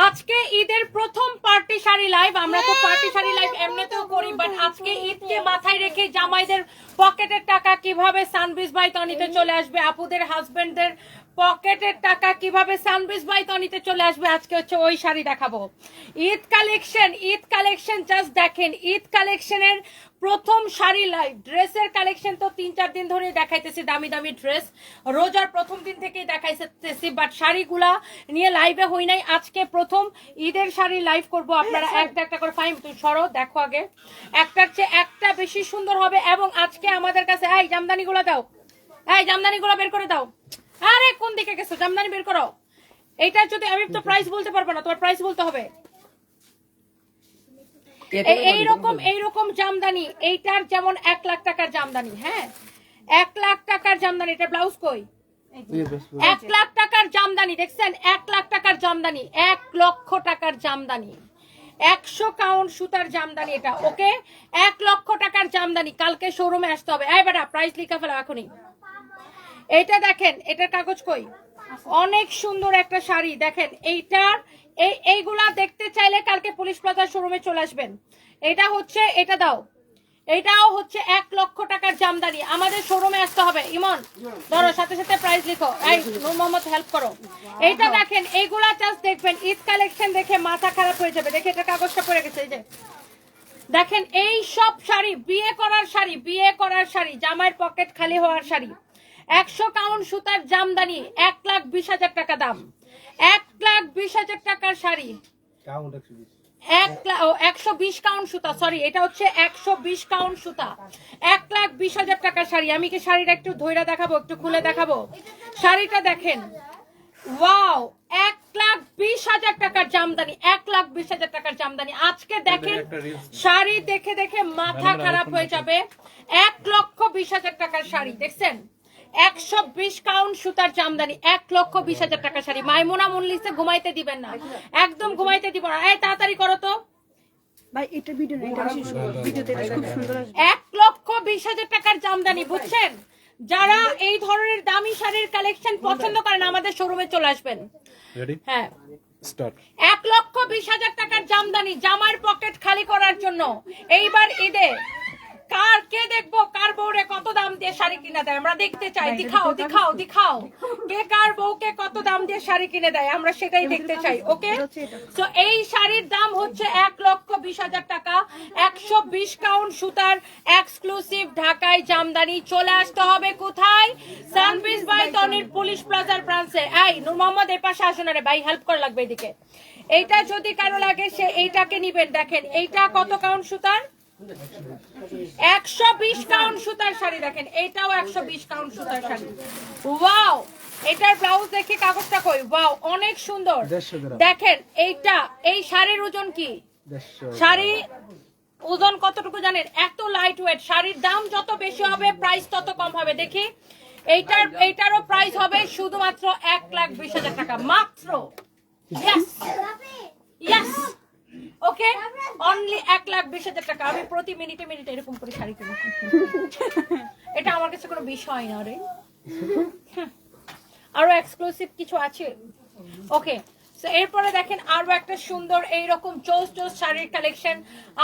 আজকে ঈদের প্রথম পার্টি শাড়ি লাইভ। আমরা তো পার্টি শাড়ি লাইভ এমনিতেও করি, বাট আজকে ঈদকে মাথায় রেখে জামাইদের পকেটের টাকা কিভাবে সানবিজ বাই তনিতে চলে আসবে, আপুদের হাজবেন্ডদের পকেটের টাকা কিভাবে সানবিজ বাই তনিতে চলে আসবে, আজকে হচ্ছে ওই শাড়ি দেখাবো। ঈদ কালেকশন জাস্ট দেখেন। ঈদ কালেকশনের প্রথম শাড়ি লাইভ। ড্রেসের কালেকশন তো 3-4 দিন ধরে দেখাইতেছি, দামি দামি ড্রেস রোজার প্রথম দিন থেকেই দেখাইতেছি, বাট শাড়িগুলা নিয়ে লাইভে হই নাই। আজকে প্রথম ঈদের শাড়ি লাইভ করব। আপনারা একটা একটা করে ফাইম তুই সরো, দেখো আগে একটার চেয়ে একটা বেশি সুন্দর হবে। এবং আজকে আমাদের কাছে এই জামদানিগুলো দাও, এই জামদানিগুলো বের করে দাও। আরে কোন দিকে গেছো, জামদানি বের করো। এইটা যদি আমি তো প্রাইস বলতে পারবো না, তোমার প্রাইস বলতে হবে। এইরকম জামদানি, এইটার যেমন 1 লাখ টাকার জামদানি, হ্যাঁ 1 লাখ টাকার জামদানি। এটা ব্লাউজ কই? 1 লাখ টাকার জামদানি, দেখছেন? 1 লাখ টাকার জামদানি, 1 লক্ষ টাকার জামদানি, 100 কাউন্ট সুতার জামদানি এটা। ওকে, 1 লক্ষ টাকার জামদানি। কালকে শোরুমে আসতে হবে। এই বেটা প্রাইস লিখা ফেলো এখনই। এইটা দেখেন, এটার কাগজ কই? অনেক সুন্দর একটা শাড়ি দেখেন। এইটার এইগুলা দেখতে চাইলে কালকে পুলিশ প্লাজা শোরুমে চলে আসবেন। এটা হচ্ছে, এটা দাও, এটাও হচ্ছে 1 লক্ষ টাকার জামদানি। আমাদের শোরুমে আসতে হবে। ইমন ধরো, সাথে সাথে প্রাইস লিখো। এই নূর মোহাম্মদ হেল্প করো। এইটা দেখেন, এইগুলা জাস্ট দেখবেন, ঈদ কালেকশন দেখে মাথা খারাপ হয়ে যাবে। দেখে এটা কাগজটা পড়ে গেছে। এই যে দেখেন, এই সব শাড়ি বিয়ে করার শাড়ি, জামাইয়ের পকেট খালি হওয়ার শাড়ি। 100 কাউন্ট সুতার জামদানি, 1,20,000 টাকা দাম। 1,20,000 টাকার শাড়ি, 120 কাউন্ট সুতা, সরি এটা হচ্ছে 120 কাউন্ট সুতা, 1,20,000 টাকার শাড়ি। আমি কি শাড়িটা একটু ধইরা দেখাবো, একটু খুলে দেখাবো? শাড়িটা দেখেন, ওয়াও, 1,20,000 টাকার জামদানি, 1,20,000 টাকার জামদানি। আজকে দেখেন শাড়ি দেখে দেখে মাথা খারাপ হয়ে যাবে। 1,20,000 টাকার শাড়ি দেখছেন, 120 কাউন্ট সুতার জামদানি, 1,20,000 টাকার শাড়ি। মাইমুনা মুনলিসে ঘুমাইতে দিবেন না, একদম ঘুমাইতে দিব না। এই তাড়াতাড়ি করো তো ভাই, এটা ভিডিও না, এটা ভিডিওতে খুব সুন্দর আসবে। 1,20,000 টাকার জামদানি, বুঝছেন? যারা এই ধরনের দামি শাড়ির কালেকশন পছন্দ করেন আমাদের শোরুমে চলে আসবেন। হ্যাঁ, 1,20,000 টাকার জামদানি, জামার পকেট খালি করার জন্য। এইবার ঈদে কে দেখবো কার বউরে কত দাম দিয়ে শাড়ি কিনে দেয়, আমরা দেখতে চাই। দিখাও কে কার বউকে কত দাম দিয়ে শাড়ি কিনে দেয়, আমরা সেটাই দেখতে চাই। ওকে, তো এই শাড়ির দাম হচ্ছে 1,20,000 টাকা, 120 কাউন্ট সুতার এক্সক্লুসিভ ঢাকায় জামদানি। চলে আসতে হবে কোথায়? সানবিজ বাই তনির পুলিশ প্লাজার ব্রাঞ্চে। এই নূর মোহাম্মদ এই পাশে আসুন, রে ভাই হেল্প করা লাগবে এদিকে। এইটা যদি কারো লাগে সে এইটাকে নিবেন। দেখেন এইটা কত কাউন্ট সুতার? 120 কাউন্ট সুতার শাড়ি। দেখেন এইটাও 120 কাউন্ট সুতার শাড়ি। ওয়াও, এটার ব্লাউজ দেখি, কাগজটা কই? ওয়াও, অনেক সুন্দর। দেখেন এইটা, এই শাড়ির ওজন কি? শাড়ি ওজন কতটুকু জানেন? এত লাইট ওয়েট। শাড়ির দাম যত বেশি হবে প্রাইস তত কম হবে। দেখি এইটারও প্রাইস হবে শুধুমাত্র 1,20,000 টাকা মাত্র। ইয়েস ওকে, অনলি 1,20,000 টাকা। আমি প্রতি মিনিটে এরকম করে শাড়ি কিনি। এটা আমার কাছে কোনো বিষয় না রে। আরো এক্সক্লুসিভ কিছু আছে। ওকে, তো এরপরে দেখেন আরো একটা সুন্দর এইরকম চোস শাড়ির কালেকশন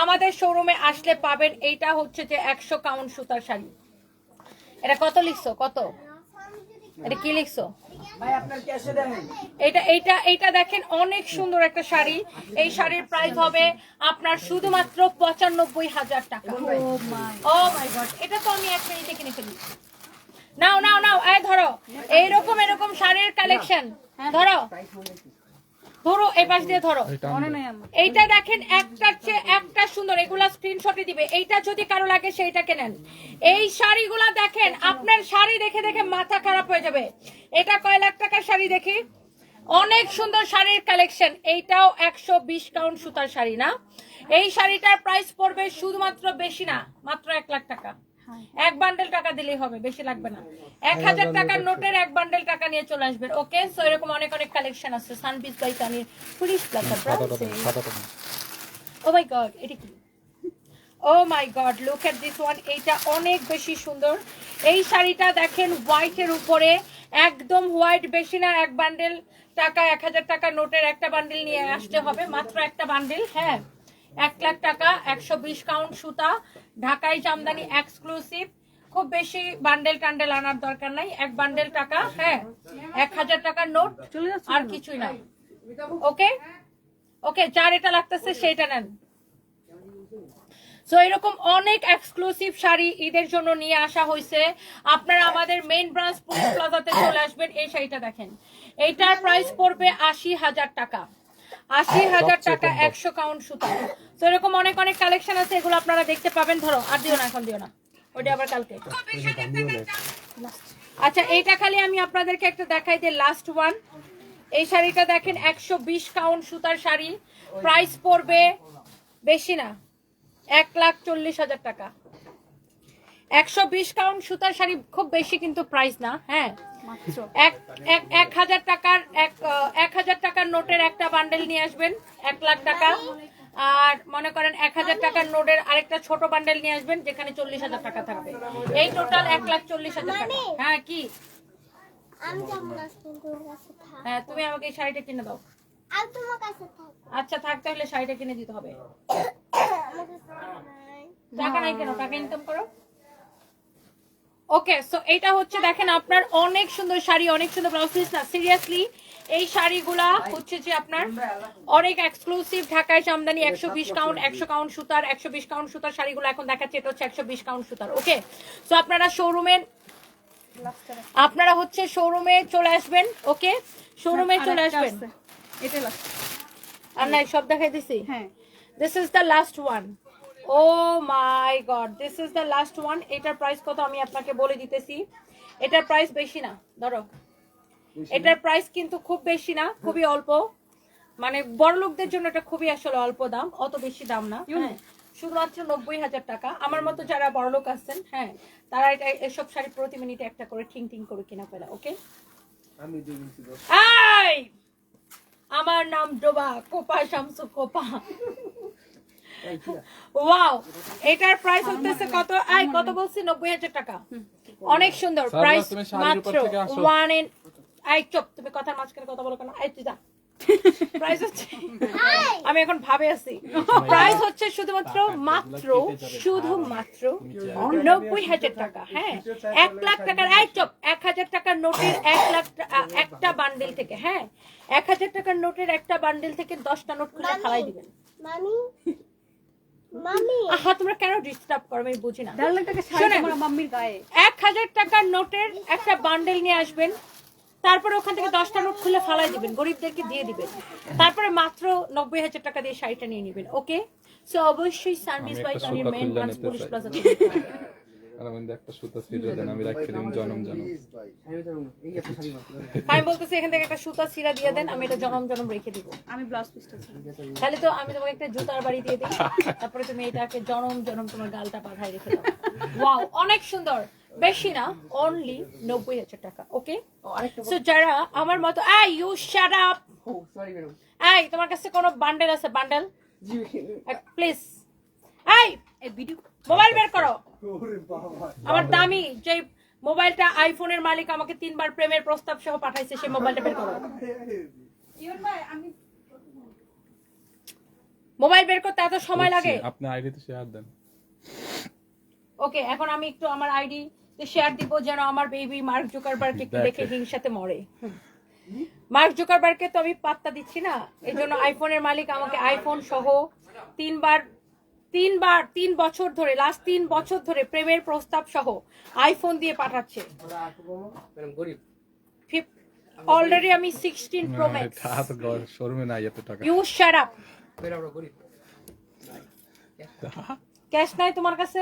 আমাদের শোরুমে আসলে পাবেন। এইটা হচ্ছে যে 100 কাউন্ট সুতার শাড়ি। এটা কত লিখছো? কত? এটা কি লিখছো? এইটা দেখেন, অনেক সুন্দর একটা শাড়ি। এই শাড়ির প্রাইস হবে আপনার শুধুমাত্র 95,000 টাকা। ও মাই গড, এটা তো আমি এক মিনিটে কিনে ফেলি। নাও এই ধরো, এরকম শাড়ির কালেকশন ধরো এই পাশ দিয়ে ধরো। এইটা দেখেন, একটার চেয়ে একটা সুন্দর। এগুলা স্ক্রিনশটে দিবে। এইটা যদি কারো লাগে সেইটাকে নেন। এই শাড়িগুলা দেখেন, আপনার শাড়ি দেখে দেখে মাথা খারাপ হয়ে যাবে। এটা কয় লাখ টাকার শাড়ি দেখি? অনেক সুন্দর শাড়ির কালেকশন। এইটাও 120 কাউন্ট সুতার শাড়ি না? এই শাড়িটার প্রাইস পড়বে শুধুমাত্র, বেশি না, মাত্র 1 লাখ টাকা। এক বান্ডেল টাকা দিলেই হবে, বেশি লাগবে না। 1,000 টাকার নোটের 1 বান্ডেল টাকা নিয়ে চলে আসবেন। ওকে, সো এরকম অনেক কালেকশন আছে সানবিজ বাই তনির পুলিশ প্লাজা ব্রাঞ্চে। ও মাই গড, এটা কি? Oh my god, look at this one. এইটা অনেক বেশি সুন্দর। এই শাড়িটা দেখেন হোয়াইটের উপরে, একদম হোয়াইট, বেশি না, 1 বান্ডেল 1000 টাকা নোটের একটা বান্ডিল নিয়ে আসতে হবে, মাত্র একটা বান্ডিল। হ্যাঁ, 1 লাখ টাকা, 120 কাউন্ট সুতা, ঢাকাই জামদানি এক্সক্লুসিভ। খুব বেশি বান্ডেল টান্ডেল আনার দরকার নাই, এক বান্ডেল টাকা। হ্যাঁ, 1000 টাকার নোট, আর কিছুই না। ওকে ওকে, যার এটা লাগতেছে সেইটা নেন। সো এরকম অনেক এক্সক্লুসিভ শাড়ি ঈদের জন্য নিয়ে আসা হয়েছে। আপনারা আমাদের মেইন ব্রাঞ্চ পুলিশ প্লাজাতে চলে আসবেন। এই শাড়িটা দেখেন, এইটার প্রাইস পড়বে 80,000 টাকা। 80,000 টাকা, 100 কাউন্ট সুতা। তো এরকম অনেক অনেক কালেকশন আছে, এগুলো আপনারা দেখতে পাবেন। ধরো, আর দিও না, এখন দিও না, ওইটা আবার কালকে। আচ্ছা, এইটা খালি আমি আপনাদেরকে একটা দেখাই যে লাস্ট ওয়ান। এই শাড়িটা দেখেন, 120 কাউন্ট সুতার শাড়ি, প্রাইস পড়বে বেশি না, 1,40,000 টাকা। 120 কাউন্ট সুতার শাড়ি খুব বেশি কিন্তু প্রাইস না। হ্যাঁ, 1,000 টাকার 1,000 টাকার নোটের একটা বান্ডেল নিয়ে আসবেন, 1 লাখ টাকা। আর মনে করেন 1,000 টাকার নোটের আরেকটা ছোট বান্ডেল নিয়ে আসবেন, যেখানে 40,000 টাকা থাকবে। এই টোটাল 1,40,000 টাকা। হ্যাঁ, কি? হ্যাঁ, তুমি আমাকে এই শাড়িটা কিনে দাও। আচ্ছা থাক, তাহলে শাড়িটা কিনে দিতে হবে। টাকা নাই কেন? টাকা ইনকাম করো। ওকে, সো এটা হচ্ছে দেখেন আপনার অনেক সুন্দর শাড়ি, অনেক সুন্দর ব্লাউজ পিস। না, সিরিয়াসলি এই শাড়িগুলা হচ্ছে যে আপনার অনেক এক্সক্লুসিভ, ঢাকায় জামদানি 120 কাউন্ট, 100 কাউন্ট সুতার, 120 কাউন্ট সুতার শাড়িগুলো এখন দেখাচ্ছে। এটা হচ্ছে 120 কাউন্ট সুতার। ওকে, সো আপনারা হচ্ছে শোরুমে চলে আসবেন। ওকে, শোরুমে চলে আসবেন। এটা লাস্ট। আর নাই, সব দেখাই দিছি। হ্যাঁ, this is the last one. Oh my god, this is the last one. এটার প্রাইস কত আমি আপনাকে বলে দিতেছি। এটার প্রাইস বেশি না, ধরো, এটার প্রাইস কিন্তু খুব বেশি না, খুবই অল্প। মানে বড় লোকদের জন্য এটা খুবই আসলে অল্প দাম, অত বেশি দাম না। হ্যাঁ, শুধুমাত্র 90,000 টাকা। আমার মতো যারা বড় লোক আছেন, হ্যাঁ, তারা এটা এসব শাড়ি প্রতি মিনিটে একটা করে ঠিং ঠিং করে কিনা ফেলা। ওকে, আমার নাম ডোবা কোপা, শামসু কোপা। ওয়াও, এটার প্রাইস হচ্ছে কত? কত বলছি? 90,000 টাকা। অনেক সুন্দর প্রাইস, মাত্র ওয়ান ইন। চুপ, তুমি কথার মাঝখানে কথা বলো কেন? তুই যা। প্রাইস হচ্ছে, আমি এখন ভাবে আছি, প্রাইস হচ্ছে শুধুমাত্র 90,000 টাকা। হ্যাঁ, 1 লাখ টাকার 1,000 টাকার নোটের 1 লাখ একটা বান্ডেল থেকে। হ্যাঁ, 1,000 টাকার নোটের একটা বান্ডেল থেকে 10টা নোট খুলে ফালাই দিবেন। তোমরা কেন ডিস্টার্ব করো আমি বুঝি না। 1.5 লাখ টাকা শাড়ি আমার মাম্মির গায়ে। 1,000 টাকার নোটের একটা বান্ডেল নিয়ে আসবেন, তারপরে ওখান থেকে 10টা নোট খুলে ফালাই দিবেন, গরিবদেরকে দিয়ে দিবেন। তারপরে মাত্র 90,000 টাকা দিয়ে শাড়িটা নিয়ে নেবেন। ওকে, সো অবশ্যই service by Tanir main branch police plaza. একটা সুতা ছিঁড়ে দেন, আমি রাখতে দিন জনম জনম। আমি বলতেছি এখান থেকে একটা সুতা ছিঁড়া দিয়ে দেন, আমি এটা জনম জনম রেখে দিব। আমি ব্লাউজ পিসটা তাহলে তো আমি তোমাকে একটা জুতার বাড়ি দিয়ে দিই, তারপরে তুমি এটাকে জনম জনম তোমার গালটা পাঠায় রেখে দাও। ওয়াও, অনেক সুন্দর। বেশি না, অনলি 90,000 টাকা। ওকে, সো যারা আমার মতো, ইউ শাট আপ। তোমার কাছে কোনো বান্ডেল আছে? Bundle please. ভিডিও মোবাইল বের করো। আমার দামি যে মোবাইলটা, আইফোনের মালিক আমাকে 3 বার প্রেমের প্রস্তাব সহ পাঠাইছে, সেই মোবাইলটা বের করো। মোবাইল বের করতে এত সময় লাগে? আপনি আইডিতে শেয়ার দেন। ওকে, এখন আমি একটু আমার আইডি তে শেয়ার দিব, যেন আমার বেবি মার্ক জুকারবার্গ একটু দেখে হিংসাতে মরে। মার্ক জুকারবার্গকে তো আমি পাত্তা দিচ্ছি না, এই জন্য আইফোনের মালিক আমাকে আইফোন সহ 3 বছর ধরে, লাস্ট 3 বছর ধরে প্রেমের প্রস্তাব সহ আইফোন দিয়ে পাঠাচ্ছে। অলরেডি আমি 16 প্রো ম্যাক্স। শোরুমে নাই এত টাকা। You shut up. ক্যাশ নাই তোমার কাছে?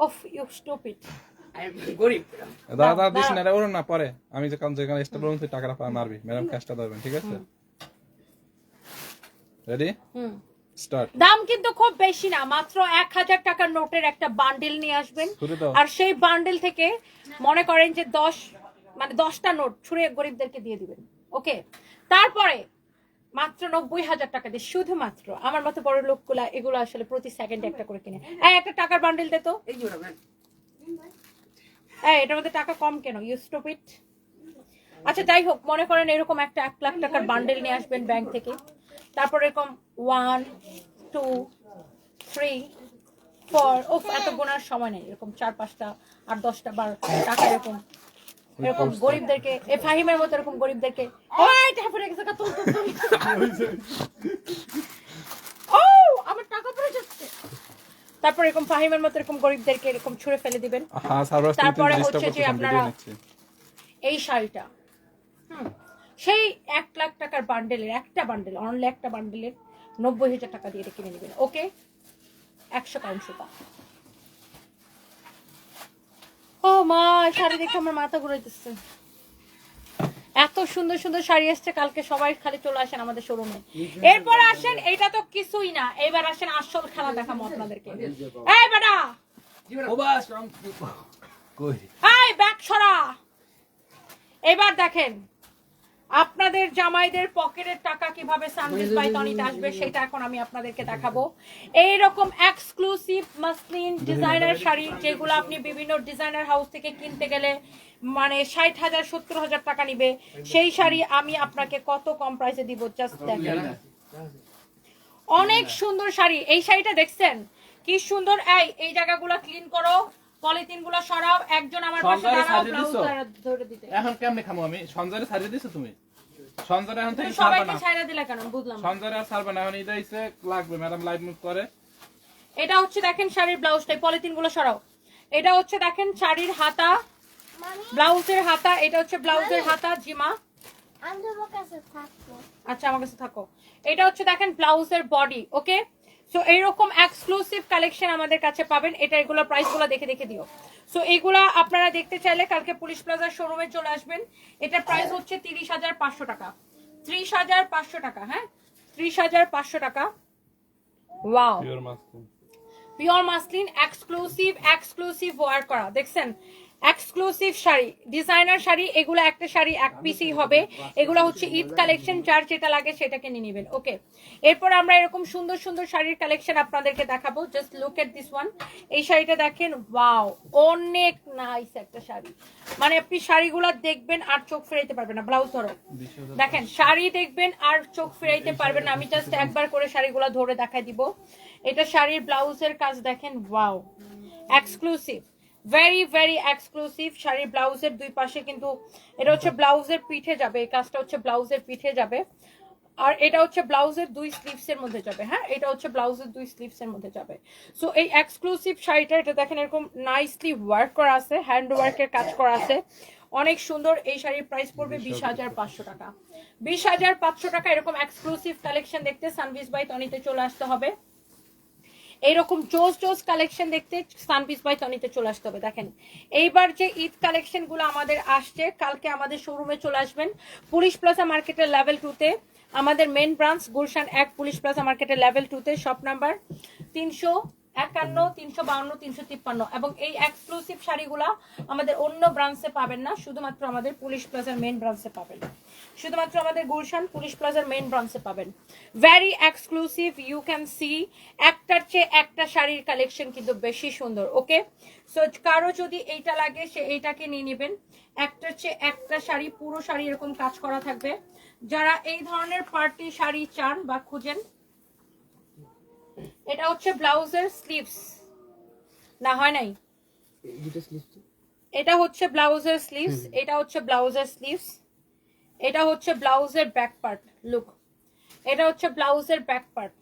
ওফ, ইউ স্টুপিড। দাদা দিস না, ওরম না, পরে আমি যেখানে স্টপ রুম থেকে টাকাটা মারবি, ম্যাডাম ক্যাশটা দেবেন, ঠিক আছে? Ready, start. দাম কিন্তু খুব বেশি না, মাত্র 1,000 টাকার নোটের একটা বান্ডেল নিয়ে আসবেন, আর সেই বান্ডেল থেকে মনে করেন যে 10টা নোট ছুঁড়ে গরিবদেরকে দিয়ে দিবেন। ওকে, তারপরে মাত্র 90,000 টাকা দিয়ে, শুধুমাত্র আমার মতো বড় লোকগুলা এগুলো আসলে প্রতি সেকেন্ডে একটা করে কিনে। একটা টাকার বান্ডেল দে তো। এটার মধ্যে টাকা কম কেন? You stupid. আচ্ছা যাই হোক, মনে করেন এরকম একটা 1 লাখ টাকার বান্ডেল নিয়ে আসবেন ব্যাংক থেকে, তারপর এরকম 1 2 3 4 ওফ এত গোনার সময় নেই, এরকম 4-5টা 8-10টা বার টাকা এরকম গরিবদেরকে, ফাহিমের মতো এরকম গরিবদেরকে, ওই টাকা পড়ে গেছে, ও আমার টাকা পড়ে যাচ্ছে, তারপর এরকম ফাহিমের মতো এরকম গরিবদেরকে এরকম ছুঁড়ে ফেলে দিবেন। তারপরে হচ্ছে যে আপনারা এই শাড়িটা সেই 1 লাখ টাকার বান্ডেলের একটা বান্ডেল, অনলি একটা বান্ডেলের 90,000 টাকা দিয়ে কিনে নেবেন। ওকে, 100 পাউন্ড সুতা। ও মা, শাড়ি দেখে আমার মাথা ঘুরাইতেছে, এত সুন্দর সুন্দর শাড়ি আসছে কালকে, সবাই খালি চলে আসেন আমাদের শোরুমে। এরপর আসেন, এটা তো কিছুই না, এবার আসেন আসল খেলা দেখাবো আপনাদেরকে। এই বেটা, এই ব্যাগ সরা। এবার দেখেন আপনাদের জামাইদের পকেটের টাকা কিভাবে সানভিজ বাই তনিতে আসবে, সেটা এখন আমি আপনাদেরকে দেখাবো। এইরকম এক্সক্লুসিভ মাসলিন ডিজাইনার শাড়ি, যেগুলো আপনি বিভিন্ন ডিজাইনার হাউস থেকে কিনতে গেলে মানে 60,000 70,000 টাকা নিবে, সেই শাড়ি আমি আপনাকে কত কম প্রাইসে দিব, জাস্ট দেখেন। অনেক সুন্দর শাড়ি। এই শাড়িটা দেখছেন কি সুন্দর, এই জায়গাগুলো ক্লিন করো, পলিথিন গুলো সরাও, একজন আমার পাশে দাঁড়াও, ব্লাউজ ধরে দিতে। এখন কেমনে খামু আমি? সঞ্জরে ছাড়িয়ে দিছো তুমি? সঞ্জরে এখন থেকে সবাইকে ছাইরা দিলা কেন বুঝলাম। সঞ্জরে আর ছাড়বে না, এখন এটা হইছে লাগবে ম্যাডাম, লাইভ মুভ করে। এটা হচ্ছে দেখেন শাড়ির ব্লাউজটাই, পলিথিন গুলো সরাও। এটা হচ্ছে দেখেন শাড়ির হাতা, ব্লাউজের হাতা, এটা হচ্ছে ব্লাউজের হাতা। জিমা আচ্ছা আমার কাছে থাকো। এটা হচ্ছে দেখেন ব্লাউজের বডি। ওকে, সো এইরকম এক্সক্লুসিভ কালেকশন আমাদের কাছে পাবেন। এটা এগুলোর প্রাইস গুলো দেখে দেখে দিও। সো এগুলা আপনারা দেখতে চাইলে কালকে পুলিশ প্লাজার শোরুমে চলে আসবেন। এটার প্রাইস হচ্ছে 30,500 টাকা। 30,500 টাকা। হ্যাঁ, 30,500 টাকা। ওয়াও, পিওর মাসলিন, এক্সক্লুসিভ ওয়ার করা। দেখছেন এক্সক্লুসিভ শাড়ি, ডিজাইনার শাড়ি, এগুলো একটা শাড়ি এক পিসই হবে। এগুলো হচ্ছে ঈদ কালেকশন, যার যেটা লাগে সেটাকে নিয়ে নেবেন। ওকে, এরপর আমরা এরকম সুন্দর সুন্দর শাড়ির কালেকশন আপনাদেরকে দেখাবো। Just look at this one. এই শাড়িটা দেখেন, ওয়াও, অনেক নাইস একটা শাড়ি। মানে আপনি শাড়িগুলো দেখবেন আর চোখ ফেরাইতে পারবেন না। ব্লাউজ ধরো, দেখেন শাড়ি দেখবেন আর চোখ ফেরাইতে পারবেন না। আমি জাস্ট একবার করে শাড়িগুলো ধরে দেখাই দিব। এটা শাড়ির ব্লাউজের কাজ দেখেন, wow, exclusive, very very exclusive. শাড়ির ব্লাউজের দুই পাশে কিন্তু এটা হচ্ছে ব্লাউজের পিঠে যাবে, এই কাজটা হচ্ছে ব্লাউজের পিঠে যাবে, আর এটা হচ্ছে ব্লাউজের 2 স্লিভস এর মধ্যে যাবে। হ্যাঁ, এটা হচ্ছে ব্লাউজের 2 স্লিভস এর মধ্যে যাবে। সো এই এক্সক্লুসিভ শাড়িটা, এটা দেখেন এরকম নাইসলি ওয়ার্ক করা আছে, হ্যান্ড ওয়ার্কের কাজ করা আছে, অনেক সুন্দর। এই শাড়ির প্রাইস পড়বে 20,500 টাকা। 20,500 টাকা। এরকম এক্সক্লুসিভ কালেকশন দেখতে সানভিজ বাই তনিতে চলে আসতে হবে। এইরকম জোস কালেকশন দেখতে সানভিজ বাই তনিতে চলে আসতে হবে। দেখেন এইবার যে ঈদ কালেকশন গুলো আমাদের আসছে, কালকে আমাদের শোরুমে চলে আসবেন পুলিশ প্লাজা মার্কেটের লেভেল 2-তে। আমাদের main branch Gulshan 1 police plaza মার্কেটের লেভেল 2-তে, শপ নাম্বার 351, 352, 353। এবং এই এক্সক্লুসিভ শাড়িগুলা আমাদের অন্য ব্রাঞ্চে পাবেন না, শুধুমাত্র আমাদের পুলিশ প্লাজার মেন ব্রাঞ্চে পাবেন, শুধুমাত্র আমাদের গুলশান পুলিশ প্লাজার মেন ব্রাঞ্চে পাবেন। Very exclusive, you can see. একটার চেয়ে একটা শাড়ির কালেকশন কিন্তু বেশি সুন্দর। ওকে, সো কারো যদি এইটা লাগে সে এইটাকে নিয়ে নেবেন। একটার চেয়ে একটা শাড়ি, পুরো শাড়ি এরকম কাজ করা থাকবে। যারা এই ধরনের পার্টি শাড়ি চান বা খুঁজেন, এটা হচ্ছে ব্লাউজের স্লিভস, না হয় নাই, এটা হচ্ছে ব্লাউজের স্লিভস, এটা হচ্ছে ব্লাউজের স্লিভস, এটা হচ্ছে ব্লাউজের ব্যাক পার্ট। লুক, এটা হচ্ছে ব্লাউজের ব্যাক পার্ট,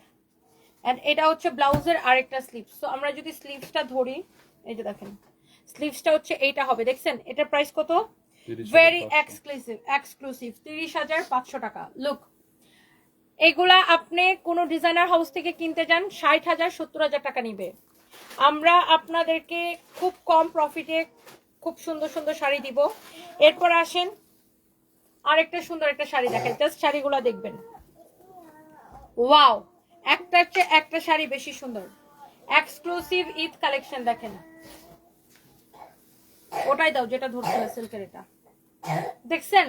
এন্ড এটা হচ্ছে ব্লাউজের আরেকটা স্লিভস। সো আমরা যদি স্লিভসটা ধরি, এই যে দেখেন স্লিভসটা হচ্ছে এইটা হবে। দেখছেন এটার প্রাইস কত? ভেরি এক্সক্লুসিভ 30,500 টাকা। লুক, এগুলা আপনি কোন ডিজাইনার হাউস থেকে কিনতে যান 60,000 70,000 টাকা নিবে। আমরা আপনাদেরকে খুব কম প্রফিটে খুব সুন্দর সুন্দর শাড়ি দিব। এরপর আসেন আরেকটা সুন্দর একটা শাড়ি দেখেন, জাস্ট শাড়িগুলো দেখবেন, ওয়াও, একটার চেয়ে একটা শাড়ি বেশি সুন্দর। এক্সক্লুসিভ ঈদ কালেকশন দেখেন, ওটাই দাও যেটা ধরছিল সিল্কের। এটা দেখছেন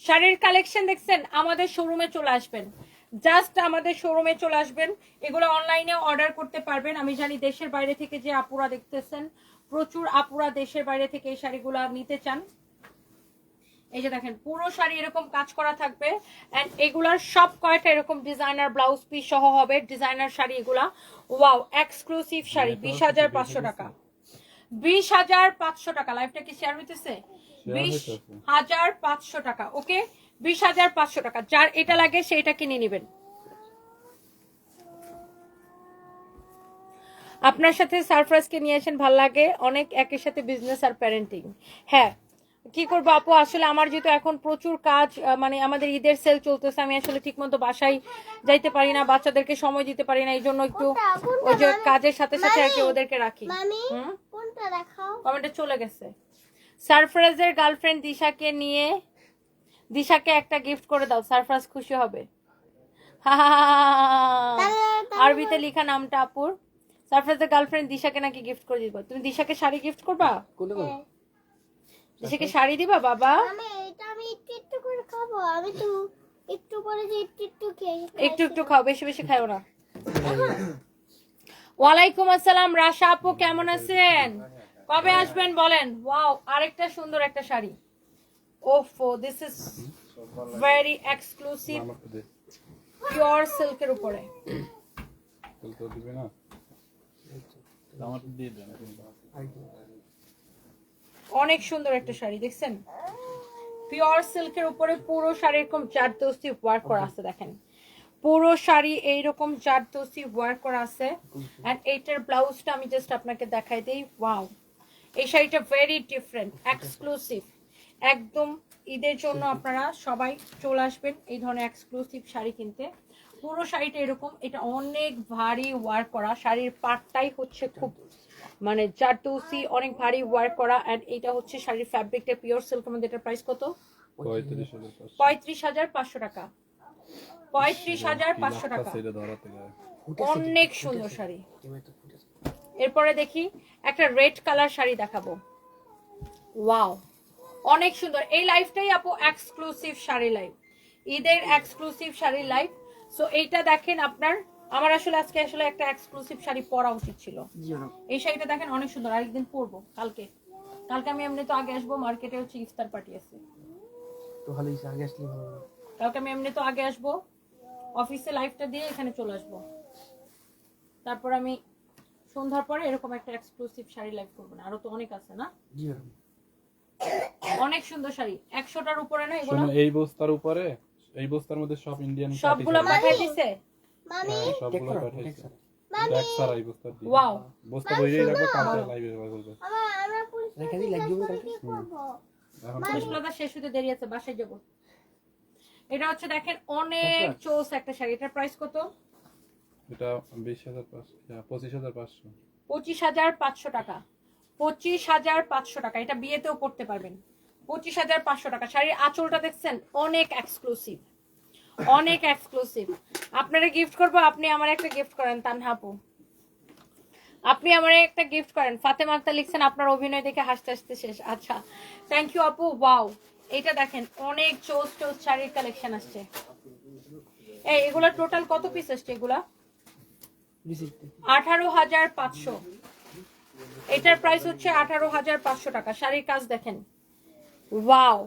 শাড়ির কালেকশন, দেখছেন? আমাদের শোরুমে চলে আসবেন, জাস্ট আমাদের শোরুমে চলে আসবেন। এগুলো অনলাইনে অর্ডার করতে পারবেন। আমি জানি দেশের বাইরে থেকে যে আপুরা দেখতেছেন, প্রচুর আপুরা দেশের বাইরে থেকে এই শাড়িগুলো নিতে চান। এই যে দেখেন পুরো শাড়ি এরকম কাজ করা থাকবে এন্ড এগুলার সব কয়টা এরকম ডিজাইনার ব্লাউজ পিস সহ হবে, ডিজাইনার শাড়ি এগুলা। ওয়াও, এক্সক্লুসিভ শাড়ি 20,500 টাকা, 20,500 টাকা। লাইভটা কি শেয়ার হইতেছে? 20,500 টাকা। ওকে, 20,500 টাকা। যার এটা লাগে সেইটা কিনে নেবেন। আপনার সাথে সারপ্রাইজকে নিয়ে আসেন, ভাল লাগে অনেক, একই সাথে বিজনেস আর প্যারেন্টিং। হ্যাঁ, কি করবো আপু, আসলে আমার যেহেতু এখন প্রচুর কাজ, মানে আমাদের ঈদের সেল চলতেছে, আমি আসলে ঠিক মতো বাসায় যাইতে পারি না, বাচ্চাদেরকে সময় দিতে পারি না, এই জন্য একটু ওই যে কাজের সাথে সাথে আর কি ওদেরকে রাখি। কমেন্টে চলে গেছে। সারপ্রাইজের গার্লফ্রেন্ড দিশাকে নিয়ে, দিশাকে একটা গিফট করে দাও, সারপ্রাইজ খুশি হবে। আরবিতে লেখা নামটা আপুর। সারপ্রাইজের গার্লফ্রেন্ড দিশাকে নাকি গিফট করে দিব। তুমি দিশাকে শাড়ি গিফট করবা? দিশাকে শাড়ি দিবা বাবা? আমি একটু করে খাবো, আমি তো একটু করে যে একটু একটু একটু খাও, বেশি বেশি খাও না। ওয়ালাইকুম আসসালাম রাশা আপু, কেমন আছেন? কবে আসবেন বলেন? ওয়াও, আরেকটা সুন্দর একটা শাড়ি। ওফো, this is very exclusive pure সিল্কের উপরে। অনেক সুন্দর একটা শাড়ি, দেখছেন? পিওর সিল্কের উপরে পুরো শাড়ি এরকম জারদস্তি ওয়ার্ক করা আছে, দেখেন পুরো শাড়ি এইরকম জারদস্তি ওয়ার্ক করা আছে। এন্ড এইটার ব্লাউজটা আমি জাস্ট আপনাকে দেখাই দেই। ওয়াও, এই শাড়িটা ভেরি ডিফারেন্ট, এক্সক্লুসিভ, একদম ঈদের জন্য আপনারা সবাই চলে আসবেন এই ধরনের এক্সক্লুসিভ শাড়ি কিনতে। পুরো শাড়িটা এরকম, এটা অনেক ভারী ওয়ার্ক করা, শাড়ির পাটটাই হচ্ছে খুব মানে জারদস্তি, অনেক ভারী ওয়ার্ক করা। এন্ড এটা হচ্ছে শাড়ির ফ্যাব্রিকটা পিওর সিল্ক। আমাদের এটার প্রাইস কত? 35,500 টাকা। 35,500 টাকা, অনেক সুন্দর শাড়ি। এরপরে দেখি একটা রেড কালার শাড়ি দেখাবো। ওয়াও, অনেক সুন্দর। এই লাইফটাই আপু এক্সক্লুসিভ শাড়ি লাইভ, ঈদের এক্সক্লুসিভ শাড়ি লাইভ। সো এইটা দেখেন আপনার, আমার আসলে আজকে আসলে একটা এক্সক্লুসিভ শাড়ি পরা উচিত ছিল। এই শাড়িটা দেখেন অনেক সুন্দর, আরেকদিন পরবো। কালকে আমি এমনি তো আগে আসবো, মার্কেটে হচ্ছে ইফতার পার্টি আছে, কালকে আমি এমনি তো আগে আসবো, অফিসে লাইভটা দিয়ে এখানে চলে আসবো, তারপর আমি সন্ধ্যার পরে এরকম একটা এক্সক্লুসিভ শাড়ি লাইভ করবো। না আরো তো অনেক আছে না? অনেক সুন্দর শাড়ি, 100টার উপরে না এগুলো? এই বস্তার উপরে, এই বস্তার মধ্যে সব ইন্ডিয়ান সবগুলো পাঠিয়ে দিছে। মামি সবগুলো পাঠাইছে। দেখ স্যার এই বস্তা দিয়ে। ওয়াও, বস্তা বইরেই রাখবো, কালকে লাইভে বলবো। আমরা পুষ্পলতা শেষ হতে দেরি আছে, বাসায় যাবো। এটা হচ্ছে দেখেন অনেক চোস একটা শাড়ি। এটার প্রাইস কত? এটা 25,500 25,500 টাকা। 25,500 টাকা, এটা বিয়েতেও পড়তে পারবেন। 25,500 টাকা। শাড়ির আঁচলটা দেখছেন, অনেক এক্সক্লুসিভ, অনেক এক্সক্লুসিভ। আপনারা গিফট করবো, আপনি আমার একটা গিফট করেন তানহা আপু, আপনি আমার একটা গিফট করেন। ফাতেমা আক্তার লিখছেন আপনার অভিনয় দেখে হাসতে হাসতে শেষ। আচ্ছা, থ্যাংক ইউ আপু। ওয়াও, এটা দেখেন অনেক চোস শাড়ির কালেকশন আসছে। এই এগুলা টোটাল কত পিস আসছে? এগুলা 18,500। এটার প্রাইস হচ্ছে 18,500 টাকা। শাড়ির কাজ দেখেন, ওয়াও,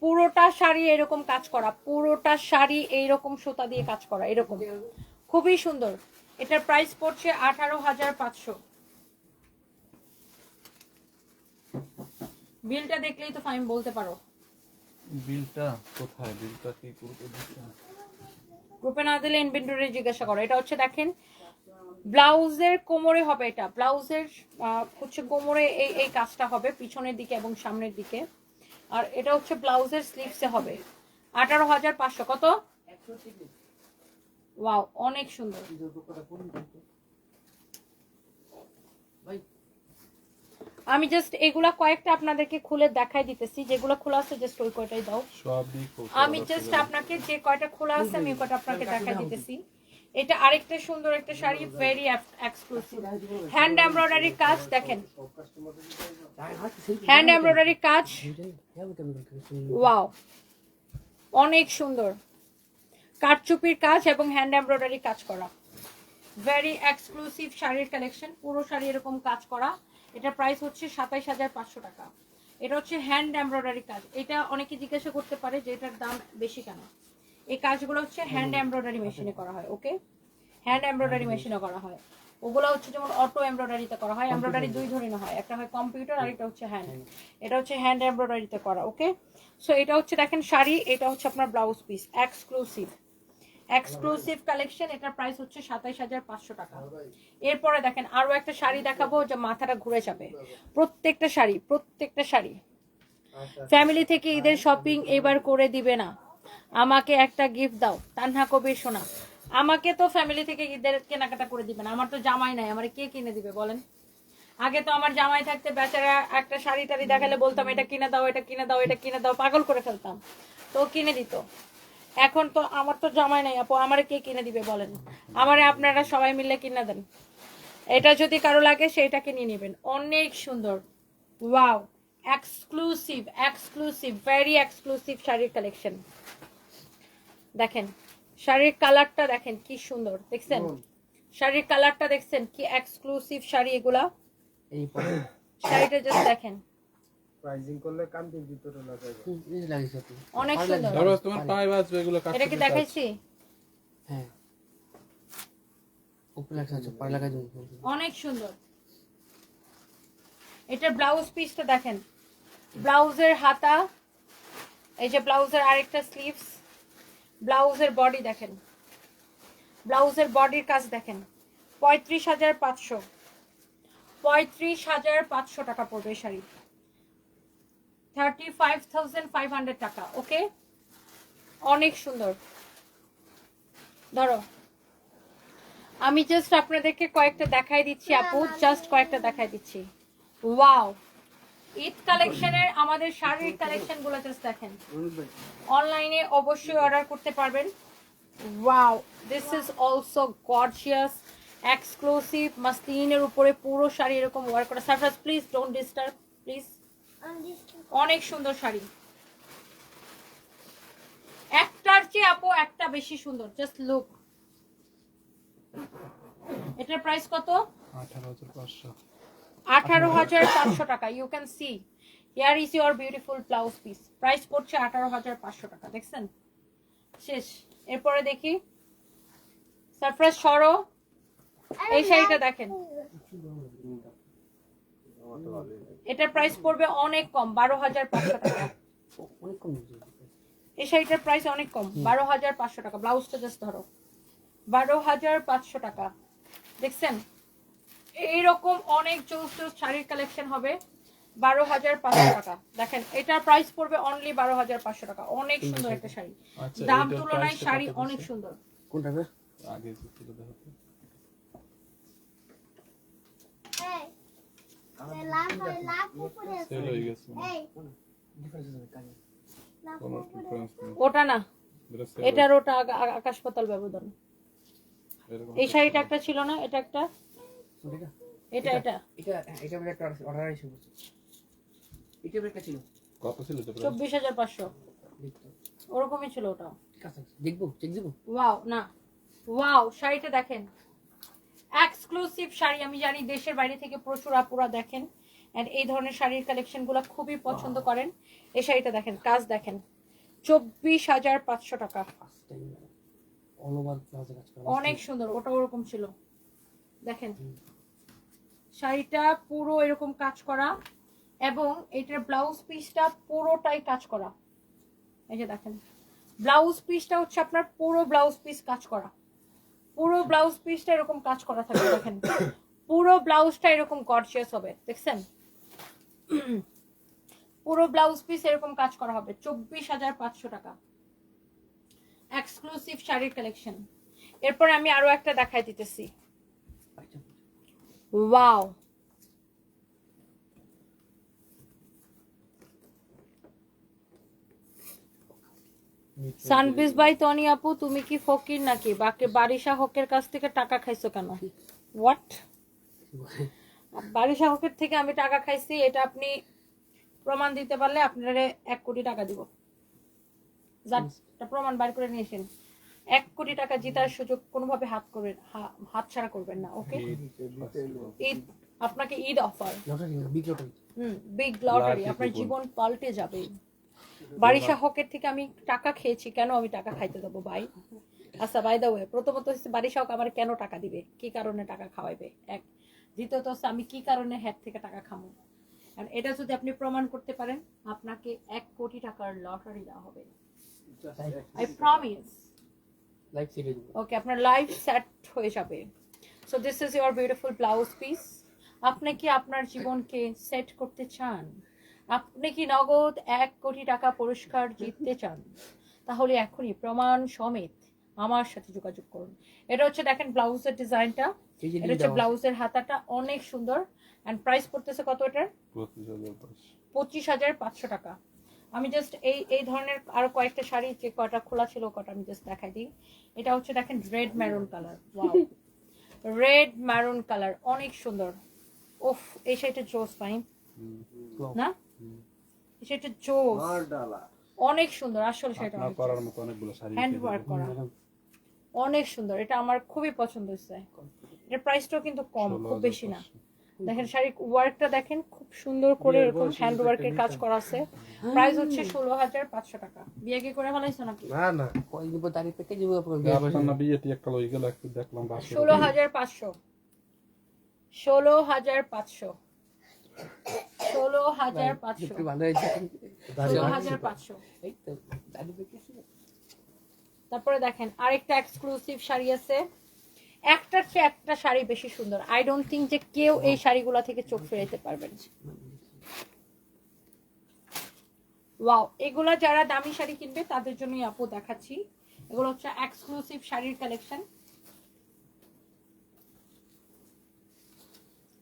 পুরোটা শাড়ি এরকম কাজ করা, পুরোটা শাড়ি এইরকম সুতা দিয়ে কাজ করা, এরকম খুবই সুন্দর। এটার প্রাইস পড়ছে 18,500। বিলটা দেখলেই তো ফাইন বলতে পারো। বিলটা কোথায়? বিলটা কি গ্রুপে দিছে? গ্রুপে না দিলে ইনভেন্টরি জিজ্ঞাসা করো। এটা হচ্ছে দেখেন ব্লাউজের কোমরে হবে, এটা ব্লাউজের হচ্ছে কোমরে এই কাজটা হবে পিছনের দিকে এবং সামনের দিকে। আর এটা হচ্ছে ব্লাউজের স্লিভসে হবে। 18,500। কত? ওয়াও, অনেক সুন্দর। আমি জাস্ট এগুলা কয়েকটা আপনাদেরকে খুলে দেখাই দিতেছি, যেগুলো খোলা আছে জাস্ট ওই কয়টাই দাও। আমি জাস্ট আপনাকে যে কয়টা খোলা আছে আমি কয়টা আপনাকে দেখাই দিতেছি। এটা আরেকটা সুন্দর একটা sari, very exclusive, hand embroidery কাজ দেখেন, হ্যান্ড এমব্রয়ডারি কাজ। ওয়াও, অনেক সুন্দর কারচুপির কাজ এবং হ্যান্ড এমব্রয়ডারি কাজ করা, ভেরি এক্সক্লুসিভ শাড়ির কালেকশন। পুরো শাড়ি এরকম কাজ করা। এটা প্রাইস হচ্ছে 27,500 টাকা। এটা হচ্ছে হ্যান্ড এমব্রয়ডারি কাজ। এটা অনেকে জিজ্ঞাসা করতে পারে যে এটার দাম বেশি কেন। এই কাজগুলো হচ্ছে হ্যান্ড এমব্রয়ডারি মেশিনে করা হয়। ওকে, হ্যান্ড এমব্রয়ডারি মেশিনে করা হয়। ওগুলো হচ্ছে যেমন অটো এমব্রয়ডারিতে করা হয়। এমব্রয়ডারি দুই ধরনের হয়, একটা হয় কম্পিউটার আর এটা হচ্ছে হ্যান্ড। এটা হচ্ছে হ্যান্ড এমব্রয়ডারিতে করা। ওকে, সো এটা হচ্ছে দেখেন শাড়ি, এটা হচ্ছে আপনার blouse piece, exclusive exclusive collection. এটার প্রাইস হচ্ছে 27,500 টাকা। এরপরে দেখেন আরো একটা শাড়ি দেখাবো যে মাথাটা ঘুরে যাবে। প্রত্যেকটা শাড়ি ফ্যামিলি থেকে ঈদের শপিং এবার করে দিবে না, আমাকে একটা গিফট দাও। তান্হা কবির সোনা, আমাকে তো ফ্যামিলি থেকে ঈদের কেনাকাটা করে দিবে না, আমার তো জামাই নাই, আমার কে কিনে দিবে বলেন? আগে তো আমার জামাই থাকতে বেচারা একটা শাড়ি টাড়ি দেখালে বলতাম এটা কিনে দাও, এটা কিনে দাও, এটা কিনে দাও, পাগল করে ফেলতাম, তো কিনে দিত। এখন তো আমার তো জামাই নাই আপু, আমারে কে কিনে দিবে বলেন? আমারে আপনারা সবাই মিলে কিনে দেন। এটা যদি কারো লাগে সেইটাকে নিয়ে নেবেন। অনেক সুন্দর, ওয়াও, এক্সক্লুসিভ ভেরি এক্সক্লুসিভ শাড়ির কালেকশন। দেখেন শাড়ির কালারটা দেখেন কি সুন্দর, দেখছেন শাড়ির কালারটা, দেখছেন কি এক্সক্লুসিভ শাড়ি এগুলা। এই পরে শাড়িটা জাস্ট দেখেন, প্রাইজিং করলে কান্তির ভিতরে লাগাবে এই লাগিস আপনি অনেক সুন্দর। ধরো তোমার পায়ে বাজবে এগুলো কাজ। এটা কি দেখাইছি? হ্যাঁ উপরে আছে পায়ে লাগাই দিন। অনেক সুন্দর। এটা ব্লাউজ পিসটা দেখেন, ব্লাউজের হাতা, এই যে ব্লাউজের আরেকটা স্লিভস, ব্লাউজের বডি দেখেন, ব্লাউজের বডির কাজ দেখেন। 35,500 টাকা পড়বে এই শাড়ি, 35,500 টাকা। ওকে, অনেক সুন্দর। ধরো আমি জাস্ট আপনাদেরকে কয়েকটা দেখাই দিচ্ছি আপু, জাস্ট কয়েকটা দেখাই দিচ্ছি। ওয়াও, ঈদ কালেকশনের আমাদের শাড়ির কালেকশন গুলো জাস্ট দেখেন। অনলাইনে অবশ্যই অর্ডার করতে পারবেন। Wow, this is also gorgeous exclusive মাসলিনের উপরে পুরো শাড়ি এরকম ওয়ার্ক করা। Sarfaraz please don't disturb please. অনেক সুন্দর শাড়ি, একটার চেয়ে আপু একটা বেশি সুন্দর, জাস্ট লুক। এটার প্রাইস কত? 18,500। 18,500 টাকা। You can see here is your beautiful blouse piece. Price পড়ছে 18,500 টাকা। দেখছেন শেষ। এরপরে দেখি সারপ্রাইজ সরো, এই শাড়িটা দেখেন, এটার প্রাইস পড়বে অনেক কম, 12,500 টাকা। অনেক কম। এই শাড়িটার প্রাইস অনেক কম, 12,500 টাকা। ব্লাউজটা জাস্ট ধরো, 12,500 টাকা। দেখছেন এইরকম অনেক জোস শাড়ির কালেকশন হবে, 12,500 টাকা। দেখেন এটার প্রাইস পড়বে অনলি 12,500 টাকা। অনেক সুন্দর একটা শাড়ি, আচ্ছা, দাম এটার তুলনায় price টা শাড়ি কত অনেক দিছে? সুন্দর। কোনটা রে আগে যে ছিল দেখো তো। সেল হয়ে গেছে। ডিফারেন্স আছে কানে কোনো difference নেই। ওটা না, এটা sell এটার ওটা আকাশ পাতাল ব্যবধান। এরকম এই শাড়িটা একটা ছিল না, এটা একটা, এটা এটা এটা এটা এটা বলে একটা অর্ডার আইছে এটা বলে একটা ছিল কত ছিল তো price? 24,500 ওরকমই ছিল ওটা। ঠিক আছে দেখবো চেক দেবো ওয়াও, না ওয়াও, শাড়িটা দেখেন এক্সক্লুসিভ শাড়ি। আমি জানি দেশের বাইরে থেকে প্রচুর আপুরা দেখেন এন্ড এই ধরনের শাড়ির কালেকশন গুলো খুবই পছন্দ করেন। এই শাড়িটা দেখেন, কাজ দেখেন, 24,500 টাকা। First time all over plaza কাজ করা অনেক সুন্দর, ওটা ওরকম ছিল। দেখেন শাড়িটা পুরো এরকম কাজ করা এবং এটার ব্লাউজ পিসটা পুরোটাই কাজ করা। এই যে দেখেন ব্লাউজ পিসটা হচ্ছে আপনার পুরো ব্লাউজ পিস কাজ করা, পুরো ব্লাউজ পিসটা এরকম কাজ করা থাকবে। দেখেন পুরো ব্লাউজটা এরকম গর্জিয়াস হবে, দেখছেন পুরো ব্লাউজ পিস এরকম কাজ করা হবে। 24,500 টাকা এক্সক্লুসিভ শাড়ির কালেকশন। এরপরে আমি আরো একটা দেখাই দিতেছি। ওয়াও, সানবিজ ভাই তনি আপু তুমি কি ফকির নাকি? বারিশা হকের কাছ থেকে টাকা খাইছো কেন? হোয়াট? বারিশা হকের থেকে আমি টাকা খাইছি, এটা আপনি প্রমাণ দিতে পারলে আপনারে 1 কোটি টাকা দিব। প্রমাণ বার করে নিয়ে এসেন। 1 কোটি টাকা জেতার সুযোগ কোনোভাবে হাত ছাড়া করবেন না। ওকে, ঈদ আপনাকে Eid offer, lottery big lottery big lottery, Lucky আপনার coupon। জীবন পাল্টে যাবে। বারিশা হকের থেকে আমি টাকা খেয়েছি, কেন আমি টাকা খাইতে দেবো ভাই? আচ্ছা বাই দ্য ওয়ে, প্রথমত হচ্ছে বারিশা হক আমার কেন টাকা দিবে, কি কারণে টাকা খাওয়াইবে, এক। দ্বিতীয়ত হচ্ছে আমি কি কারণে হ্যাট থেকে টাকা খামো। আর এটা যদি আপনি প্রমাণ করতে পারেন, আপনাকে 1 কোটি টাকার লটারি দেওয়া হবে, আই প্রমিস। লাইক সেভে দিব ওকে, আপনার লাইফ সেট হয়ে যাবে। So this is your beautiful blouse piece. আপনি কি আপনার জীবনকে সেট করতে চান? আপনি কি নগদ 1 কোটি টাকা পুরস্কার জিততে চান? তাহলে এখনই প্রমাণ সমেত আমার সাথে যোগাযোগ করুন। এটা হচ্ছে দেখেন ব্লাউজের ডিজাইনটা, এই যে এটা হচ্ছে ব্লাউজের হাতাটা অনেক সুন্দর। এন্ড প্রাইস পড়তেছে কত এটার? 25,500 টাকা। আমি জাস্ট এই ধরনের আরো কয়েকটা শাড়ি যে কয়টা খোলা ছিল কটা আমি জাস্ট দেখাই দিই। এটা হচ্ছে দেখেন red maroon colour, wow, red maroon colour অনেক সুন্দর। উফ, এই শাড়িটা জোস পাই না, এই শাড়িটা জোস, অনেক সুন্দর আসলে শাড়িটা, আপনার করার মতো অনেকগুলো শাড়ি হ্যান্ড ওয়ার্ক করা, অনেক সুন্দর। এটা আমার খুবই পছন্দ হয়েছে। এর প্রাইসটাও কিন্তু কম, খুব বেশি না। দেখেন শাড়ির ওয়ার্কটা দেখেন, খুব সুন্দর করে এরকম হ্যান্ড ওয়ার্কের কাজ করা আছে। প্রাইস হচ্ছে 16,500 টাকা। বিয়ে কি করে ফেলাইছো নাকি? না না কই দিব তারিখ থেকে দিব আপনার আপনার না বিয়েটি একটা লই গেল, একটু দেখলাম 16,500, 16,500, 16,500, একটু ভালো হয়েছে 16,500। এই তো দাদি পেকেছি তারপরে দেখেন আরেকটা এক্সক্লুসিভ শাড়ি আছে, একটার চেয়ে একটা শাড়ি বেশি সুন্দর। আই ডোন্ট থিঙ্ক যে কেউ এই শাড়িগুলা থেকে চোখ ফেরাইতে পারবেন। ওয়াও, এগুলা যারা দামি শাড়ি কিনবে তাদের জন্যই আপু দেখাচ্ছি। এগুলো হচ্ছে এক্সক্লুসিভ শাড়ির collection.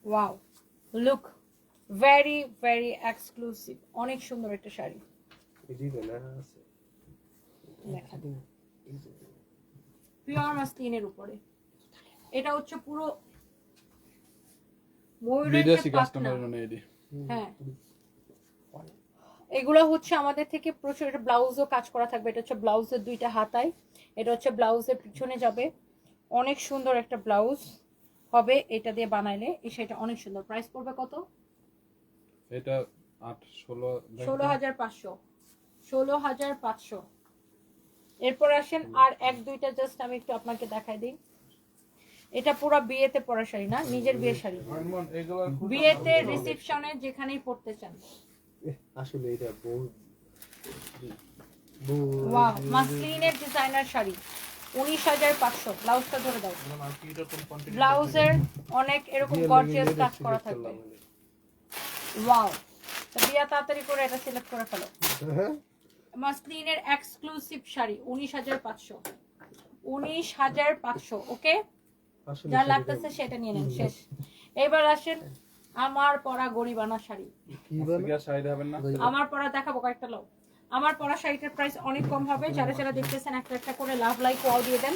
Wow, look very very exclusive, অনেক সুন্দর একটা শাড়ি। দিবে না আছে দেখেন পিওর মাসলিনের উপরে, এটা হচ্ছে পুরো ময়ূরের যে বিদেশি পাখনা। কাস্টমার মানে এডি। হ্যাঁ, এগুলো হচ্ছে আমাদের থেকে প্রচুর। এটা ব্লাউজও কাজ করা থাকবে, এটা হচ্ছে ব্লাউজের দুইটা হাতায়, এটা হচ্ছে ব্লাউজের পিছনে যাবে। অনেক সুন্দর একটা ব্লাউজ হবে এটা দিয়ে বানাইলে। এই শাড়িটা অনেক সুন্দর। প্রাইস পড়বে কত? এটা 16,500, 16,500। এরপর আসেন আর এক দুইটা জাস্ট আমি একটু আপনাকে দেখাই দিই। এটা পুরো বিয়েতে পরা শাড়ি না, নিজের বিয়ের শাড়ি, বিয়েতে রিসেপশনে যেখানেই পড়তে চান। আসলে এটা ওয়াও, মাসলিনের ডিজাইনার শাড়ি 19,500। ব্লাউজটা ধরে দাও। ব্লাউজের অনেক এরকম গর্জিয়াস কাজ করা থাকবে। ওয়াও, তো বিয়া তাড়াতাড়ি করে এটা সিলেক্ট করে ফেলো। মাসলিনের এক্সক্লুসিভ শাড়ি 19,500, 19,500। ওকে, যা লাগতেছে সেটা নিয়ে নেন, শেষ। এবার আসেন আমার পরা গরিবানা শাড়ি। শাড়ি দেবেন না? আমার পরা দেখাবো কয়েকটা লোক। আমার পরা শাড়িটার প্রাইস অনেক কম হবে। যারা যারা দেখতেছেন একটা একটা করে লাভ লাইক ওয়াও দিয়ে দেন।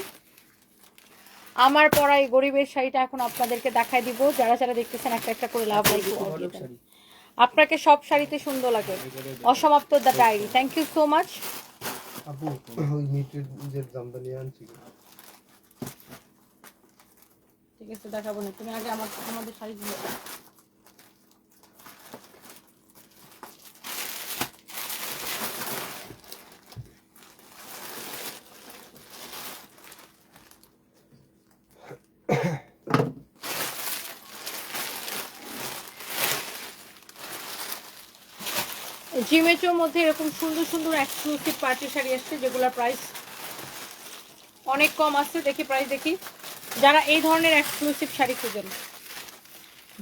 আমার পরা এই গরিবের শাড়িটা এখন আপনাদেরকে দেখাই দিব। যারা যারা দেখতেছেন একটা একটা করে লাভ লাইক ওয়াও দিয়ে দেন। আপনাকে সব শাড়িতে সুন্দর লাগে। অসমাপ্ত the diary, thank you so much আপু। ওই মিটের জামদানি আনছি, ঠিক আছে দেখাবো না, তুমি আগে আমাদের শাড়িগুলো জিমেচোর মধ্যে এরকম সুন্দর সুন্দর এক্সক্লুসিভ পার্টি শাড়ি আসছে যেগুলোর প্রাইস অনেক কম আছে। দেখি প্রাইস দেখি। যারা এই ধরনের এক্সক্লুসিভ শাড়ি খুঁজেন,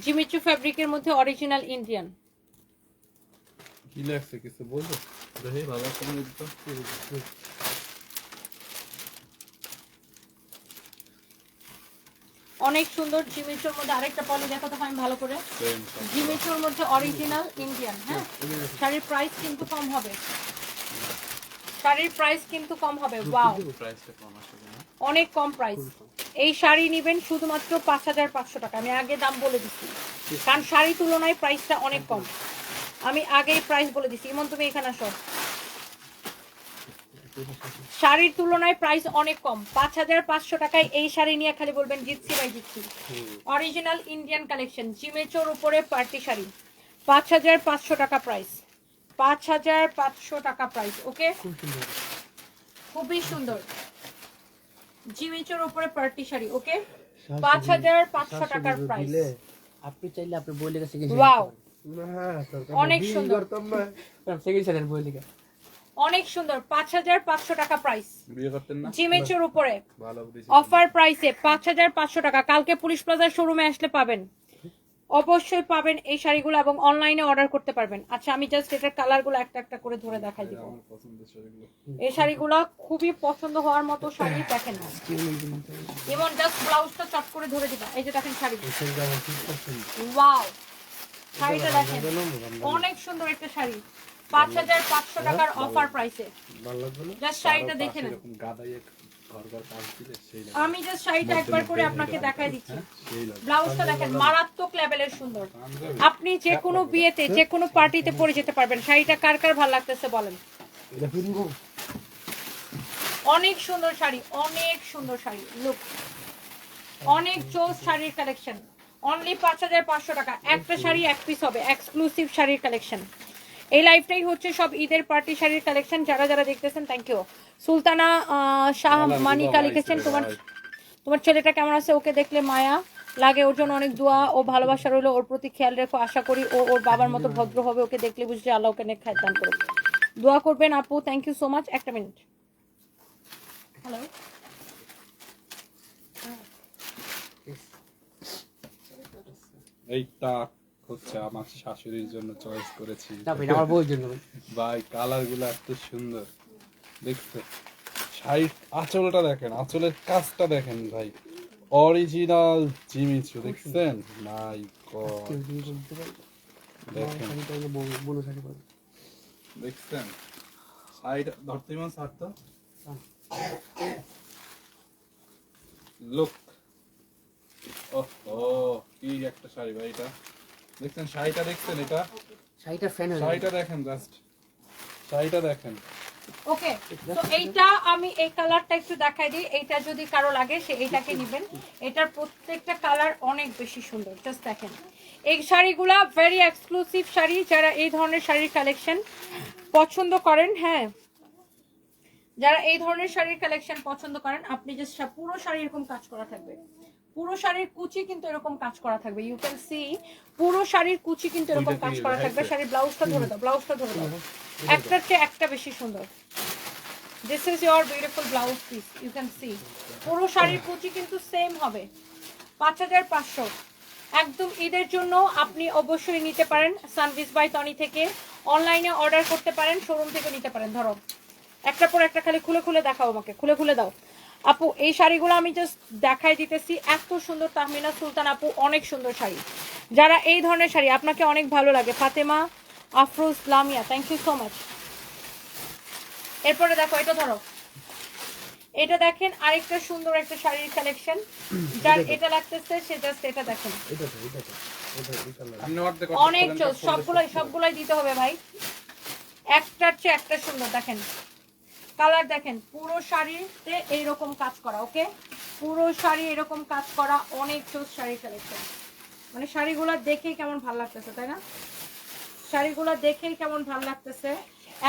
জিমিচু ফ্যাব্রিকের মধ্যে অরিজিনাল ইন্ডিয়ান। কি লাগছে কিছু বলবো? দেখি ভালো করে দিত। অনেক সুন্দর জিমিচুর মধ্যে আরেকটা পলি দেখো তো আমি ভালো করে। জিমিচুর মধ্যে অরিজিনাল ইন্ডিয়ান। হ্যাঁ, শাড়ির প্রাইস কিন্তু কম হবে, শাড়ির প্রাইস কিন্তু কম হবে। ওয়াও, প্রাইসটা কম আসলে না, অনেক কম প্রাইস। এই শাড়ি নেবেন শুধুমাত্র 5,500 টাকা। আমি আগে দাম বলে দিচ্ছি, কারণ শাড়ি তুলনায় প্রাইসটা অনেক কম। আমি আগেই প্রাইস বলে দিচ্ছি। ইমন তুমি এখানে আসো। শাড়ির তুলনায় প্রাইস অনেক কম। 5500 টাকায় এই শাড়ি নিয়ে খালি বলবেন জিতছি ভাই জিতছি। অরিজিনাল ইন্ডিয়ান কালেকশন, জিমেচোর উপরে পার্টি শাড়ি, 5500 টাকা প্রাইস, 5500 টাকা প্রাইস। ওকে, খুবই সুন্দর জিমেচোর উপরে পার্টি শাড়ি। ওকে, 5500 টাকার প্রাইস। আপনি চাইলে আপনি বই লেখা শিখে ওয়াও, অনেক সুন্দর, সেকেন্ড স্যারের বই লেখা অনেক সুন্দর। 5500 টাকা প্রাইস, বিয়ে করতেন না জিমেচোর উপরে ভালো বুঝেছি অফার প্রাইসে 5500 টাকা। কালকে পুলিশ প্লাজার শোরুমে আসলে পাবেন, অবশ্যই পাবেন এই শাড়িগুলো, এবং অনলাইনে অর্ডার করতে পারবেন। আচ্ছা, আমি জাস্ট এটার কালারগুলো একটা একটা করে ধরে দেখাই দিব। আমার পছন্দের শাড়িগুলো এই শাড়িগুলো খুবই পছন্দ হওয়ার মতো শাড়ি। দেখেন, যেমন জাস্ট ব্লাউজটা চট করে ধরে দিবা। এই যে দেখেন শাড়ি, ওয়াও, শাড়িটা দেখেন, অনেক সুন্দর একটা শাড়ি, 5500 টাকার অফার প্রাইসে। জাস্ট শাড়িটা দেখে নেন। এরকম গাদাই এক ঘর ঘর কাজ দিলে সেই লাগে আমি জাস্ট শাড়িটা একবার করে আপনাকে দেখাই দিচ্ছি। ব্লাউজটা দেখেন, মারাত্মক লেভেলের সুন্দর। আপনি যে কোনো বিয়েতে, যে কোনো পার্টিতে পরে যেতে পারবেন। শাড়িটা কার কার ভালো লাগতেছে বলেন। অনেক সুন্দর শাড়ি, অনেক সুন্দর শাড়ি। লুক, অনেক চোস শাড়ির কালেকশন, অনলি 5500 টাকা। একটা শাড়ি এক পিস হবে, এক্সক্লুসিভ শাড়ির কালেকশন। এই লাইফটাই হচ্ছে সব ঈদের পার্টি শাড়ির কালেকশন। যারা যারা দেখতেছেন থ্যাংক ইউ। সুলতানা শাহ মানিকা লিখেছেন, তোমার ছেলেটা কেমন আছে? ওকে দেখলে মায়া লাগে, ওর জন্য অনেক দোয়া ও ভালোবাসা রইলো, ওর প্রতি খেয়াল রেখো। আশা করি ও ওর বাবার মতো ভদ্র হবে। ওকে দেখলে বুঝছি আল্লাহ ওকে নেক খায় দান করুক। দোয়া করবেন আপু, থ্যাংক ইউ সো মাচ। একটা মিনিট, হ্যালো, এইটা হচ্ছে আমার শাশুড়ির জন্য চয়েস করেছি না ভাই, আমার বউয়ের জন্য। ভাই কালার গুলো এত সুন্দর দেখতে। শাড়ির আঁচলটা দেখেন, আঁচলের কাজটা দেখেন ভাই, অরিজিনাল জিমিচু দেখছেন? মাই গড, দেখেন দেখছেন শাড়িটা ধরতে মন ছাড়তো। লুক, ওহ কি একটা শাড়ি ভাই এটা, দেখছেন শাড়িটা? দেখছেন এটা? শাড়িটা ফ্যান হয়ে শাড়িটা দেখেন, জাস্ট শাড়িটা দেখেন। ওকে, তো এইটা আমি এই কালারটা একটু দেখাই দিই। এইটা যদি কারো লাগে সে এইটাকে নেবেন। এটার প্রত্যেকটা কালার অনেক বেশি সুন্দর, জাস্ট দেখেন। এই শাড়িগুলা ভেরি এক্সক্লুসিভ শাড়ি। যারা এই ধরনের শাড়ির কালেকশন পছন্দ করেন, হ্যাঁ, যারা এই ধরনের শাড়ির কালেকশন পছন্দ করেন, আপনি জাস্ট পুরো শাড়ি এরকম কাজ করা থাকবে, পুরো শাড়ির কুচি কিন্তু এরকম কাজ করা থাকবে। ইউ ক্যান সি পুরো শাড়ির কুচি কিন্তু এরকম কাজ করা থাকবে। শাড়ির ব্লাউজটা ধরে দাও, ব্লাউজটা ধরে দাও, একটার চেয়ে একটা বেশি সুন্দর। This is your beautiful blouse piece, you can see পুরো শাড়ির কুচি কিন্তু সেম হবে। 5500 একদম ঈদের জন্য আপনি অবশ্যই নিতে পারেন সানভিস বাই তনি থেকে। অনলাইনে অর্ডার করতে পারেন, শোরুম থেকে নিতে পারেন। ধরো একটা পর একটা খালি খুলে খুলে দেখাও আমাকে, খুলে খুলে দাও আপু। এই শাড়িগুলো আমি জাস্ট দেখাই দিতেছি, এত সুন্দর। তাহমিনা সুলতান আপু, অনেক সুন্দর শাড়ি। যারা এই ধরনের শাড়ি আপনাকে অনেক ভালো লাগে, Fatema Afroz Lamia, thank you so much. এরপরে দেখো, এটা ধরো, এটা দেখেন আরেকটা সুন্দর একটা শাড়ির কালেকশন। যার এটা লাগতেছে সে জাস্ট এটা দেখেন, অনেক চোখ। সবগুলাই দিতে হবে ভাই, একটার চেয়ে একটা সুন্দর। দেখেন কালার, দেখেন পুরো শাড়িতে এইরকম কাজ করা। ওকে, পুরো শাড়ি এরকম কাজ করা, অনেক চোখ শাড়ির কালেকশন। মানে শাড়িগুলো দেখেই কেমন ভালো লাগতেছে, তাই না? শাড়িগুলো দেখেই কেমন ভালো লাগতেছে,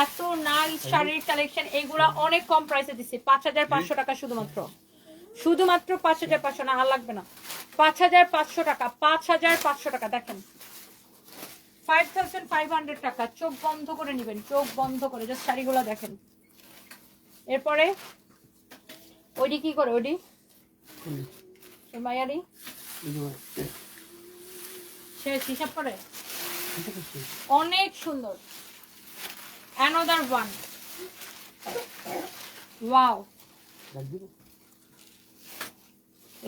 এত নাইস শাড়ির কালেকশন। এইগুলা অনেক কম প্রাইসে দিচ্ছি, 5500 টাকা শুধুমাত্র, শুধুমাত্র 5500 না, আর লাগবে না। 5500 টাকা, 5500 টাকা। দেখেন 5500 টাকা, চোখ বন্ধ করে নিবেন, চোখ বন্ধ করে জাস্ট শাড়িগুলো দেখেন। এরপরে ওইডি কি করে, ওইডি মায়ারি সে হিসাব করে, অনেক সুন্দর। Another one, wow.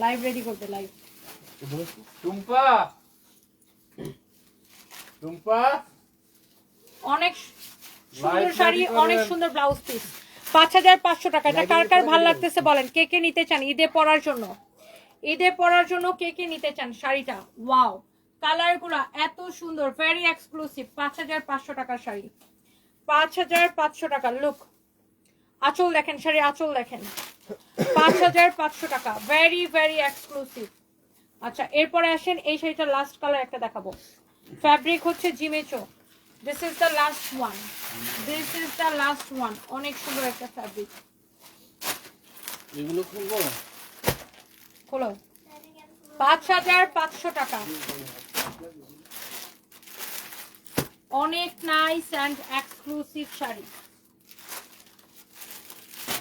Live ready করতে, লাইভ। টুম্পা, টুম্পা, অনেক সুন্দর শাড়ি, অনেক সুন্দর ব্লাউজ পিস, 5500 টাকা। এটা কার কার ভালো লাগতেছে বলেন, কে কে নিতে চান ঈদে পরার জন্য? ঈদে পরার জন্য কে কে নিতে চান শাড়িটা? ওয়াও, কালার গুলা এত সুন্দর, ভেরি এক্সক্লুসিভ। 5500 টাকার শাড়ি, 5500 টাকা। লুক, আঁচল দেখেন, শাড়ির আঁচল দেখেন, 5500 টাকা, ভেরি ভেরি এক্সক্লুসিভ। আচ্ছা এরপরে আসেন, এই শাড়িটা লাস্ট কালার একটা দেখাবো। ফ্যাব্রিক হচ্ছে জিমেচো। This is the last one, this is the last one. অনেক সুন্দর একটা ফ্যাব্রিক। এগুলো খুলবো? খোলো। 5500 টাকা, অনেক নাইস অ্যান্ড এক্সক্লুসিভ শাড়ি।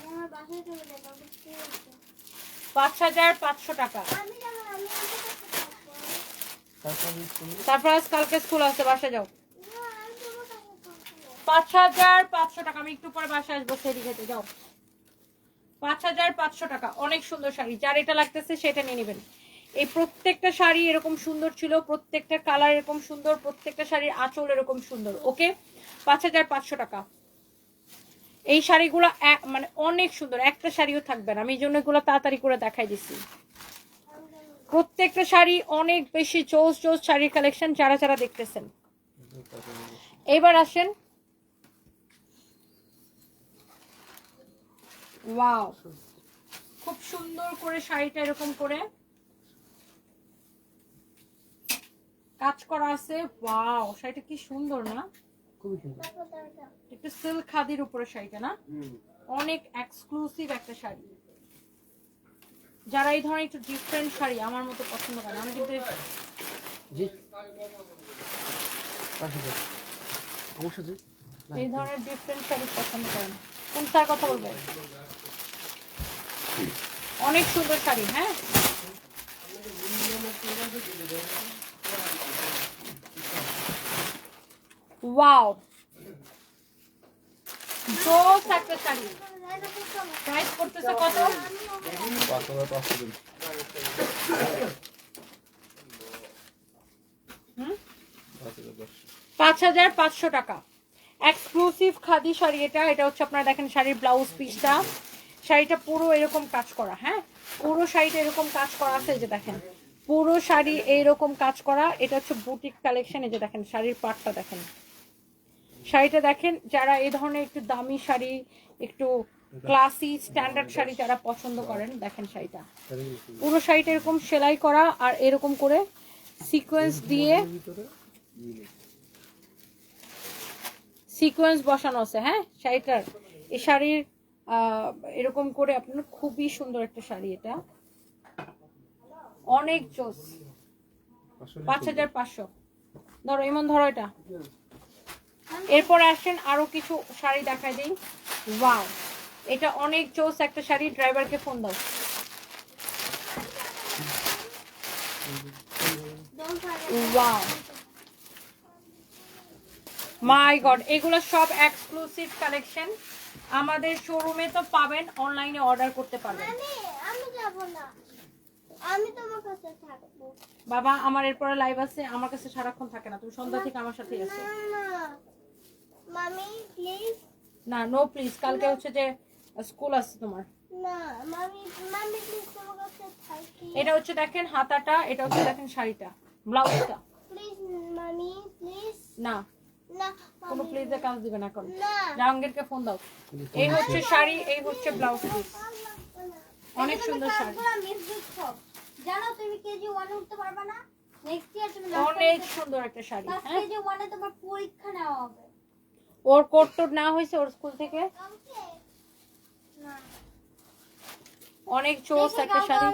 আমার বাসায় চলে যাবো, আমি কি করবো? 5500 টাকা। আমি যাবো না, আমি ওদের কাছে থাকবো। তারপর আজ কালকে স্কুল আছে, বাসা যাও। না, আমি তোমার কাছে থাকবো। 5500 টাকা। আমি একটু পরে বাসায় আসবো, সেরি খেতে যাও। 5500 টাকা, অনেক সুন্দর শাড়ি। যার এটা লাগতেছে সেটা নিয়ে নেবেন। এই প্রত্যেকটা শাড়ি এরকম সুন্দর ছিল, প্রত্যেকটা কালার এরকম সুন্দর, প্রত্যেকটা শাড়ির আঁচল এরকম সুন্দর। ওকে, 5500 টাকা। এই শাড়িগুলো মানে অনেক সুন্দর, একটা শাড়িও থাকবে না। আমি এই জন্য এগুলো তাড়াতাড়ি করে দেখাই দিচ্ছি। প্রত্যেকটা শাড়ি অনেক বেশি চোজ চোজ শাড়ির কালেকশন, যারা যারা দেখতেছেন। এবার আসেন, ওয়াও, খুব সুন্দর করে শাড়িটা এরকম করে কাজ করা আছে। ওয়াও, শাড়িটা কি সুন্দর না? খুবই সুন্দর। একটু সিল্ক খাদির উপরে শাড়িটা না, অনেক এক্সক্লুসিভ একটা শাড়ি। যারা এই ধরনের একটু ডিফারেন্ট শাড়ি আমার মতো পছন্দ করে, আমি কিন্তু জি পাশে যাও। অবশ্যই জি। এই ধরনের ডিফারেন্ট শাড়ি পছন্দ করেন। কোন শাড়ির কথা বলবো? অনেক সুন্দর শাড়ি। হ্যাঁ, ওয়াও, জোস একটা শাড়ি। প্রাইস করতেছে কত? 5500 দিন। 5500 টাকা, এক্সক্লুসিভ খাদি শাড়ি এটা। এটা হচ্ছে আপনারা দেখেন শাড়ির ব্লাউজ পিসটা, শাড়িটা পুরো এরকম কাজ করা। হ্যাঁ, পুরো শাড়িটা এরকম কাজ করা আছে, এই যে দেখেন পুরো শাড়ি এইরকম কাজ করা। এটা হচ্ছে বুটিক কালেকশন। এই যে দেখেন শাড়ির পাটটা দেখেন, শাড়িটা দেখেন। যারা এই ধরনের একটু দামি শাড়ি, একটু ক্লাসি স্ট্যান্ডার্ড শাড়ি যারা পছন্দ করেন, দেখেন শাড়িটা পুরো শাড়িটা এরকম সেলাই করা আর এরকম করে সিকোয়েন্স দিয়ে সিকোয়েন্স বসানো আছে। হ্যাঁ, শাড়িটার এই শাড়ির এরকম করে আপনার খুবই সুন্দর একটা শাড়ি। এটা অনেক জোস। 5500 ধরো, এমন ধরো এটা। এরপর আসেন আরো কিছু শাড়ি দেখাই দিই। ওয়াও, এটা অনেক জোস একটা শাড়ি। ড্রাইভারকে ফোন দাও। ওয়াও, মাই গড, এগুলো সব এক্সক্লুসিভ কালেকশন। আমাদের শোরুমে তো পাবেন, অনলাইনে অর্ডার করতে পারবেন। আমি যাবো না, আমি তোমার কাছে থাকবো। বাবা, আমার এরপরে লাইভ আছে, আমার কাছে সারাক্ষণ থাকে না। তুমি সন্ধ্যা থেকে আমার সাথেই আছো। না মামি প্লিজ। না, নো প্লিজ, কালকে হচ্ছে যে স্কুল আছে তোমার। না মামি, মামি প্লিজ তোমার কাছে থাকি। এটা হচ্ছে দেখেন হাতাটা, এটা হচ্ছে দেখেন শাড়িটা, ব্লাউজটা। প্লিজ মামি প্লিজ। না, না কোনো প্লিজে কাজ দিবে না এখন। না জাহাঙ্গীরকে ফোন দাও। এই হচ্ছে শাড়ি, এই হচ্ছে ব্লাউজ পিস। অনেক সুন্দর শাড়ি, জানো তুমি কেজি 1 উঠতে পারবে না। নেক্সট ইয়ার তুমি অনেক সুন্দর একটা শাড়ি। হ্যাঁ, কেজি 1 এ তোমার পরীক্ষা নেওয়া হবে। ওর কোট টোট না হয়েছে ওর স্কুল থেকে। না অনেক চোস একটা শাড়ি।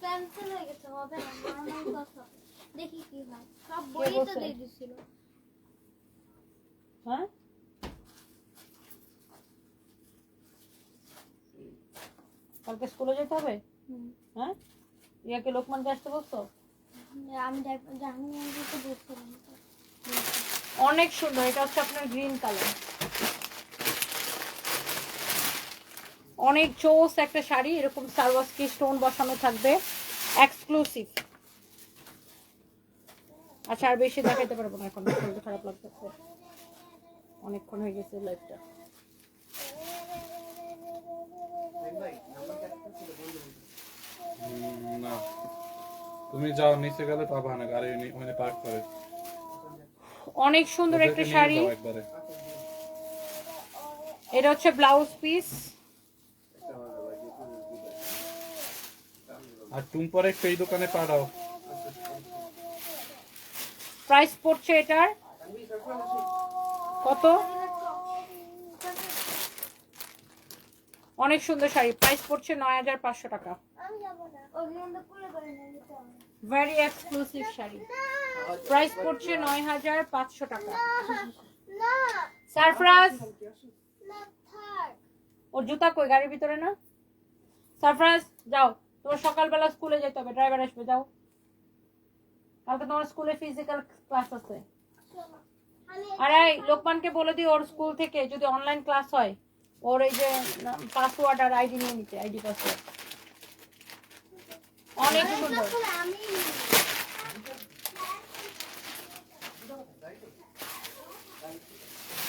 ক্যান্সেল হয়ে গেছে, হবে না নরমাল কথা। দেখি কি হয়, সব বই তো বলছে? দিয়ে দিছিল। হ্যাঁ, কালকে স্কুলে যেতে হবে। হ্যাঁ, ইয়াকে লোকমানকে আসতে বলছো? আমি জানি আমি তো বলছিলাম। অনেক সুন্দর। এটা হচ্ছে আপনার গ্রিন কালার, অনেক চোস একটা শাড়ি। এরকম সার্ভাসকি স্টোন বসানো থাকবে, এক্সক্লুসিভ। আচ্ছা, আর বেশি দেখাইতে পারবো না এখন, শরীরটা খারাপ লাগতেছে, অনেকক্ষণ হয়ে গেছে লাইভটা। না, তুমি যাও নিচে গেলে পাবা না, গাড়ি ওখানে পার্ক করে। অনেক সুন্দর একটা ওদেরকে নিয়ে শাড়ি। যাও একবারে। এটা হচ্ছে ব্লাউজ পিস। আর তুমি পরে একটু এই দোকানে পাঠাও। প্রাইস পড়ছে এটার কত? অনেক সুন্দর শাড়ি, প্রাইস পড়ছে 9500 টাকা। আমি যাবো না ওখানে কুলে করে নিয়ে যেতে হবে ভেরি এক্সক্লুসিভ শাড়ি, প্রাইস পড়ছে 9500 টাকা। না সারফরাজ না থাক ওর জুতা কই? গাড়ির ভিতরে না? সারফরাজ যাও, তোমার সকালবেলা স্কুলে যেতে হবে, ড্রাইভার আসবে, যাও। কালকে তোমার স্কুলে ফিজিক্যাল ক্লাস আছে। শোনো আমি আর এই লোকমানকে বলে দিই ওর স্কুল থেকে যদি অনলাইন ক্লাস হয় ওর এই যে পাসওয়ার্ড আর আইডি নিয়ে নিতে, আইডি পাসওয়ার্ড। অনেক সুন্দর। আমি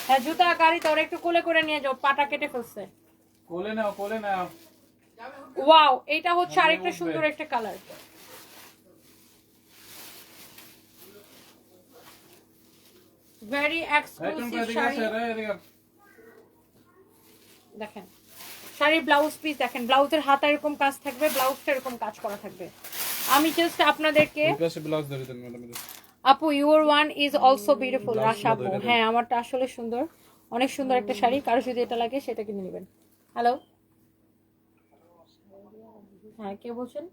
হ্যাঁ জুতা গাড়ি তোর একটু কোলে করে নিয়ে যাও, পাটা কেটে ফেলছে। কোলে নাও, কোলে নাও। ওয়াও, এটা হচ্ছে আরেকটা সুন্দর একটা কালার। Very exclusive sari. দেখেন শাড়ির ব্লাউজ পিস দেখেন, ব্লাউজের হাতা এরকম কাজ থাকবে, ব্লাউজটা এরকম কাজ করা থাকবে। আমি জাস্ট আপনাদেরকে ব্লাউজ ধরে দেন ম্যাডাম। আপু your one is also beautiful. Rasha আপু, হ্যাঁ আমারটা আসলে সুন্দর, অনেক সুন্দর একটা শাড়ি। কারো যদি এটা লাগে সেটা কিনে নেবেন। হ্যালো, হ্যাঁ কে বলছেন?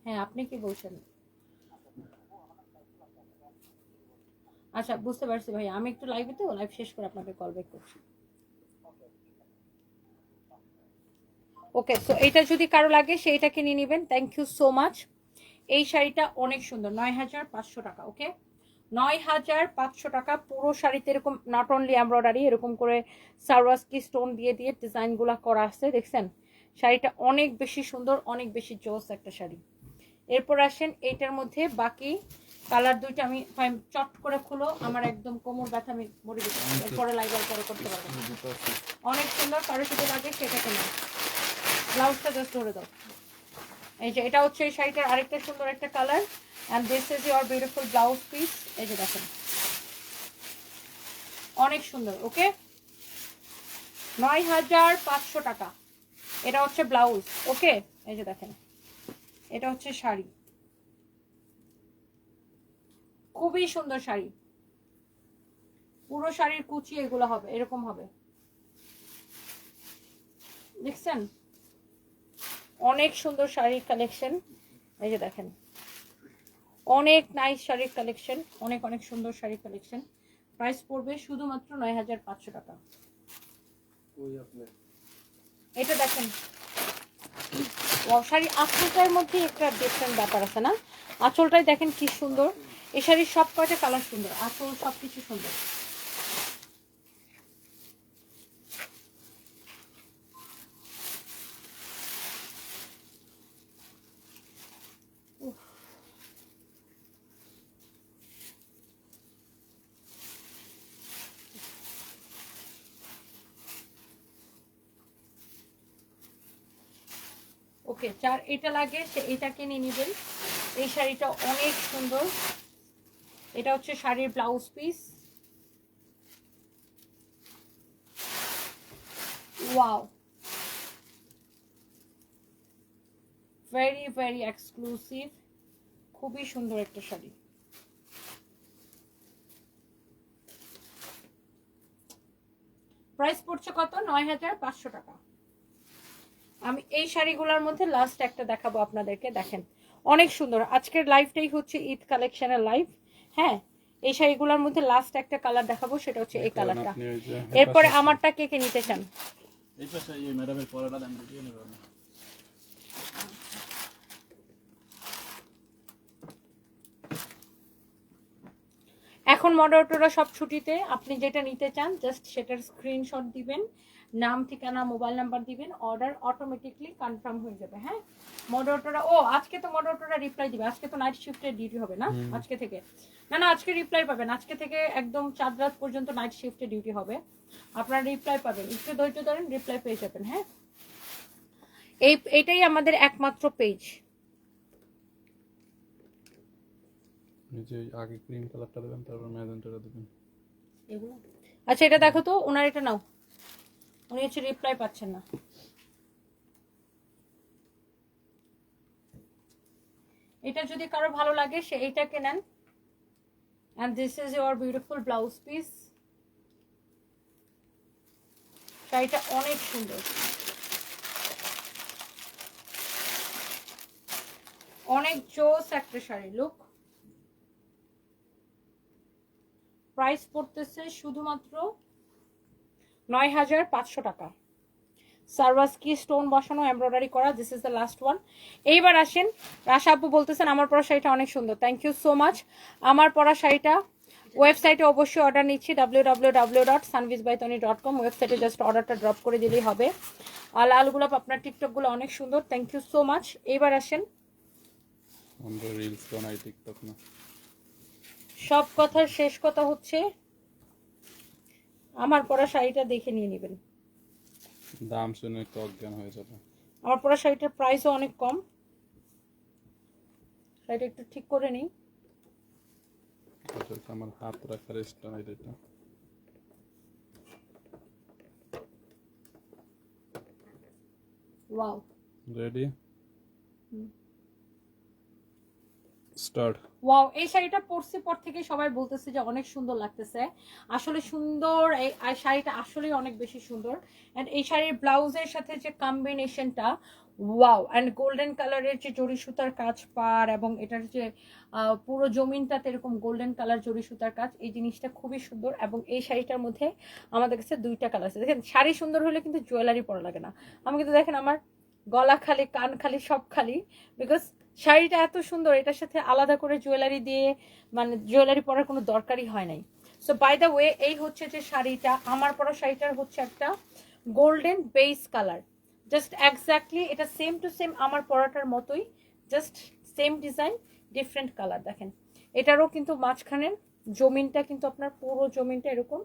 হ্যাঁ আপনি কি বলছেন? আচ্ছা বুঝতে পারছি ভাই, আমি একটু লাইভে তো, লাইভ শেষ করে আপনাকে কল ব্যাক করছি। ওকে, সো এইটা যদি কারো লাগে সেইটা কিনে নেবেন। Thank you so much. এই শাড়িটা অনেক সুন্দর, 9500 টাকা। ওকে, 9500 টাকা। পুরো শাড়িতে এরকম নট অনলি এমব্রয়ডারি, এরকম করে সারওয়াস্কি স্টোন দিয়ে দিয়ে ডিজাইনগুলো করা আছে, দেখছেন? শাড়িটা অনেক বেশি সুন্দর, অনেক বেশি জোস একটা শাড়ি। এরপর আসেন এইটার মধ্যে বাকি কালার দুইটা। আমি চট করে খুলো, আমার একদম কোমর ব্যথা, আমি মরে দিতে পারবো, এরপরে লাইভ আর পরে করতে পারবো। অনেক সুন্দর, কারো যদি লাগে সেটা কেন। ব্লাউজটা জাস্ট ধরে দাও। এই যে এটা হচ্ছে এই শাড়িটার আরেকটা সুন্দর একটা colour, and this is your beautiful blouse piece. এই যে দেখেন অনেক সুন্দর। ওকে, 9500 টাকা। এটা হচ্ছে ব্লাউজ। ওকে, এই যে দেখেন এটা হচ্ছে শাড়ি, খুবই সুন্দর শাড়ি। পুরো শাড়ির কুচি এগুলো হবে, এরকম হবে, দেখছেন? অনেক সুন্দর শাড়ির কালেকশন। এই যে দেখেন অনেক নাইস শাড়ির কালেকশন, অনেক অনেক সুন্দর শাড়ির কালেকশন। প্রাইস পড়বে শুধুমাত্র 9500 টাকা। এটা দেখেন শাড়ি আঁচলটার মধ্যে একটা ডিফারেন্ট ব্যাপার আছে না? আঁচলটাই দেখেন কি সুন্দর। এই শাড়ির সব কয়টা কালার সুন্দর, আঁচল সবকিছু সুন্দর। ওকে, যার এটা লাগে সে এটাকে নিয়ে নেবেন। এই শাড়িটা অনেক সুন্দর। এটা হচ্ছে শাড়ির blouse piece. Wow, very very exclusive, খুবই সুন্দর একটা শাড়ি। প্রাইস পড়ছে কত? 9500 টাকা। আমি এই শাড়িগুলোর মধ্যে লাস্ট একটা দেখাবো আপনাদেরকে, দেখেন অনেক সুন্দর। আজকের লাইভটাই হচ্ছে ঈদ কালেকশনের লাইভ। হ্যাঁ, এই শাড়িগুলোর মধ্যে লাস্ট একটা কালার দেখাবো, সেটা হচ্ছে এই কালারটা। এরপরে আমারটা কে কে নিতে চান? এই পাশে এই ম্যাডামের পরাটা দাম দিয়ে নেবেন। এখন মডারেটররা সব ছুটিতে, আপনি যেটা নিতে চান জাস্ট সেটার স্ক্রিনশট দিবেন, নাম ঠিকানা মোবাইল নাম্বার দিবেন, অর্ডার অটোমেটিকলি কনফার্ম হয়ে যাবে। হ্যাঁ, মডারেটররা আজকে তো মডারেটররা রিপ্লাই দিবে। আজকে তো নাইট শিফটের ডিউটি হবে না, আজকে থেকে না আজকে রিপ্লাই পাবেন। আজকে থেকে একদম 4 রাত পর্যন্ত নাইট শিফটে ডিউটি হবে, আপনারা রিপ্লাই পাবেন। একটু ধৈর্য ধরেন, রিপ্লাই পেয়ে যাবেন। হ্যাঁ, এইটাই আমাদের একমাত্র পেজ। যে আগে ক্রিম কালারটা দেবেন, তারপর ম্যাজেন্টাটা দেবেন। এগুলো আচ্ছা এটা দেখো তো, ওনার এটা নাও, উনি হচ্ছে রিপ্লাই পাচ্ছেন না। এটা যদি কারো ভালো লাগে সে এইটাকে নেন। and this is your beautiful blouse piece. শাড়িটা অনেক সুন্দর, অনেক জোস একটা শাড়ি। লুক, প্রাইস পড়তেছে শুধুমাত্র ৯,৫০০ টাকা। সারওয়াস্কি স্টোন বসানো, এমব্রয়ডারি করা। This is the last one. এইবার আসেন, রাশা আপু বলতেছেন আমার পরা শাড়িটা অনেক সুন্দর। Thank you so much. আমার পরা শাড়িটা ওয়েবসাইটে অবশ্যই অর্ডার নিচ্ছি, www.sunvizbytoni.com। ওয়েবসাইটে জাস্ট অর্ডারটা ড্রপ করে দিলেই হবে। আর লাল গোলাপ আপনার টিকটকগুলো অনেক সুন্দর, থ্যাংক ইউ সো মাচ। এইবার আসেন, আমরা রিলস বানাই টিকটক না। সব কথার শেষ কথা হচ্ছে আমার পরা শাড়িটা দেখে নিয়ে নেবেন। দাম শুনে একটু অজ্ঞান হয়ে যাবে। আমার পরা শাড়িটার প্রাইসও অনেক কম। শাড়িটা একটু ঠিক করে নিই। এটা আমার হাত রাখার স্টাইল এটা। Wow, ready, start. ওয়াও, এই শাড়িটা পরছি পর থেকে সবাই বলতেছে যে অনেক সুন্দর লাগতেছে। আসলে সুন্দর, এই শাড়িটা আসলে অনেক বেশি সুন্দর। এন্ড এই শাড়ির ব্লাউজের সাথে যে কম্বিনেশনটা, ওয়াও। এন্ড গোল্ডেন কালারের যে জরি সুতার কাজ পার, এবং এটার যে পুরো জমিনটাতে এরকম গোল্ডেন কালার জরি সুতার কাজ, এই জিনিসটা খুবই সুন্দর। এবং এই শাড়িটার মধ্যে আমাদের কাছে দুইটা কালার আছে। দেখেন, শাড়ি সুন্দর হলে কিন্তু জুয়েলারি পরা লাগে না। আমি কিন্তু দেখেন আমার গলা খালি, কান খালি, সব খালি, বিকজ শাড়িটা এত সুন্দর। এটার সাথে আলাদা করে জুয়েলারি দিয়ে, মানে জুয়েলারি পরার কোনো দরকারই হয় নাই। সো বাই দ্য ওয়ে, এই হচ্ছে যে শাড়িটা, আমার পরা শাড়িটার হচ্ছে একটা golden base colour. Just exactly এটা সেম টু সেম আমার পরাটার মতোই, just same design, different colour. দেখেন, এটারও কিন্তু মাঝখানের জমিনটা কিন্তু আপনার পুরো জমিনটা এরকম,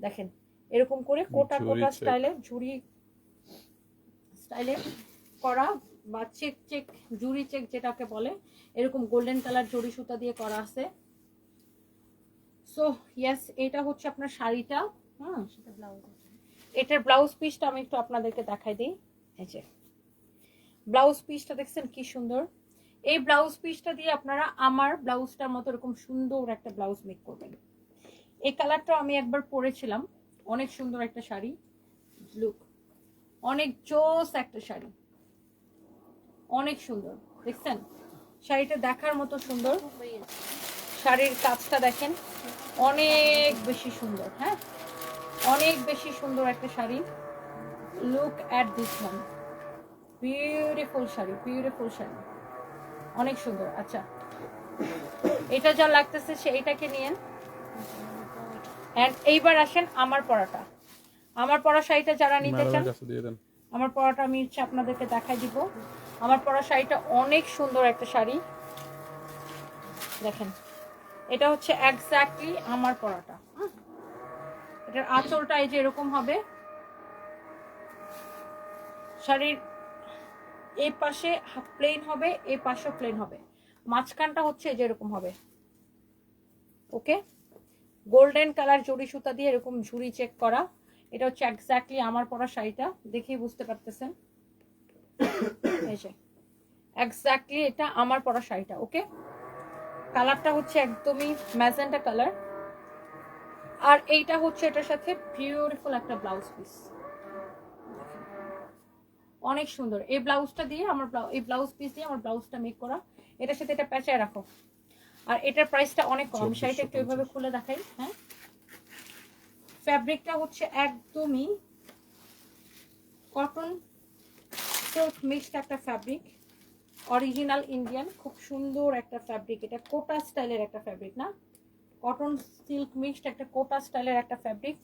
দেখেন এরকম করে কোটা কোটা স্টাইলে, ঝুড়ি স্টাইলে করা, বা চেক চেক, জুড়ি চেক যেটাকে বলে, এরকম গোল্ডেন কালার জড়ি সুতা দিয়ে করা আছে। সো ইয়েস, এটা হচ্ছে আপনার শাড়িটা। সেটা ব্লাউজ, এটার ব্লাউজ পিসটা আমি একটু আপনাদেরকে দেখাই দিই। এই যে ব্লাউজ পিসটা দেখছেন কি সুন্দর। এই ব্লাউজ পিসটা দিয়ে আপনারা আমার ব্লাউজটার মতো এরকম সুন্দর একটা ব্লাউজ মেক করবেন। এই কালারটা আমি একবার পরেছিলাম, অনেক সুন্দর একটা শাড়ি। লুক, অনেক জোস একটা শাড়ি, অনেক সুন্দর। দেখছেন শাড়িটা দেখার মতো সুন্দর। শাড়ির কাজটা দেখেন, অনেক বেশি সুন্দর। হ্যাঁ, অনেক বেশি সুন্দর একটা sari. Look at this one, beautiful sari, beautiful sari, অনেক সুন্দর। আচ্ছা, এটা যা লাগতেছে সেইটাকে নিয়েন। এন্ড এইবার আসেন আমার পরাটা। আমার পরা শাড়িটা যারা নিতে চান, আমার পরাটা আমি হচ্ছে আপনাদেরকে দেখাই দিব। আমার পরা শাড়িটা অনেক সুন্দর একটা শাড়ি। দেখেন, এটা হচ্ছে এক্স্যাক্টলি আমার পরাটা। এটার আঁচলটা এই যে এরকম হবে, শাড়ির এই পাশে হাফ প্লেন হবে, এই পাশেও প্লেন হবে, মাঝখানটা হচ্ছে এই যে এরকম হবে। ওকে, গোল্ডেন কালার জড়ি সুতা দিয়ে এরকম ঝুড়ি চেক করা। এটা হচ্ছে এক্স্যাক্টলি আমার পরা শাড়িটা, দেখেই বুঝতে পারতেছেন। এই যে এক্স্যাক্টলি এটা আমার পরা শাড়িটা। ওকে, কালারটা হচ্ছে একদমই ম্যাজেন্টা কালার। আর এইটা হচ্ছে এটার সাথে বিউটিফুল একটা ব্লাউজ পিস, অনেক সুন্দর। এই ব্লাউজটা দিয়ে আমার এই ব্লাউজ পিস দিয়ে আমার ব্লাউজটা মেক করা। এটার সাথে এটা প্যাঁচায় রাখো। আর এটার প্রাইসটা অনেক কম। আমি শাড়িটা একটু এইভাবে খুলে দেখাই। হ্যাঁ, ফ্যাব্রিকটা হচ্ছে একদমই কটন সিল্ক মিক্সড একটা ফ্যাব্রিক, অরিজিনাল ইন্ডিয়ান, খুব সুন্দর একটা ফ্যাব্রিক। এটা কোটা স্টাইলের একটা ফ্যাব্রিক না, কটন সিল্ক মিক্সড একটা কোটা স্টাইলের একটা ফ্যাব্রিক।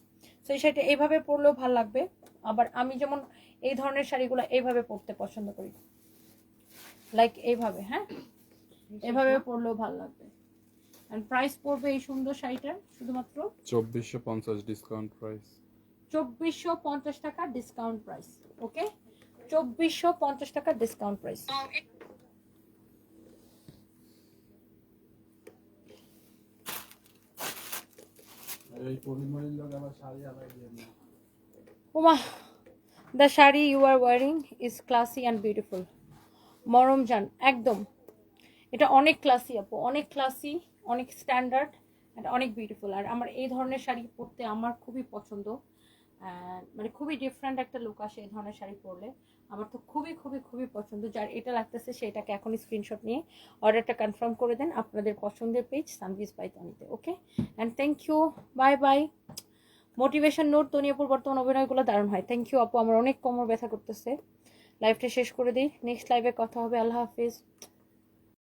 সো এই শাড়িটা এইভাবে পরলেও ভালো লাগবে। আবার আমি যেমন এই ধরনের শাড়িগুলো এইভাবে পরতে পছন্দ করি, লাইক এইভাবে। হ্যাঁ, এভাবে পরলেও ভালো লাগবে। এন্ড প্রাইস পড়বে এই সুন্দর শাড়িটার শুধুমাত্র 2450 ডিসকাউন্ট প্রাইস, 2450 টাকা ডিসকাউন্ট প্রাইস। ওকে, 2450 টাকা discount price. Uma, the shari you are wearing is classy and beautiful. মরম জান একদম এটা অনেক ক্লাসি আপু, অনেক ক্লাসি, অনেক স্ট্যান্ডার্ড অ্যান্ড অনেক বিউটিফুল। আর আমার এই ধরনের শাড়ি পরতে আমার খুবই পছন্দ, মানে খুবই ডিফারেন্ট একটা লুক আসে এই ধরনের শাড়ি পরলে। আমার তো খুবই খুবই খুবই পছন্দ। যার এটা লাগতেছে সেটাকে এখনই স্ক্রিনশট নিয়ে অর্ডারটা কনফার্ম করে দেন আপনাদের পছন্দের পেজ সানভিজ বাই তনিতে। Okay and thank you, bye bye. Motivation note, তনিয়াপুর বর্তমান অভিনয়গুলো দারুণ হয়। থ্যাংক ইউ আপু, আমার অনেক কোমর ব্যথা করতেছে। লাইভটা শেষ করে দিই, নেক্সট লাইভে কথা হবে। আল্লাহ হাফিজ।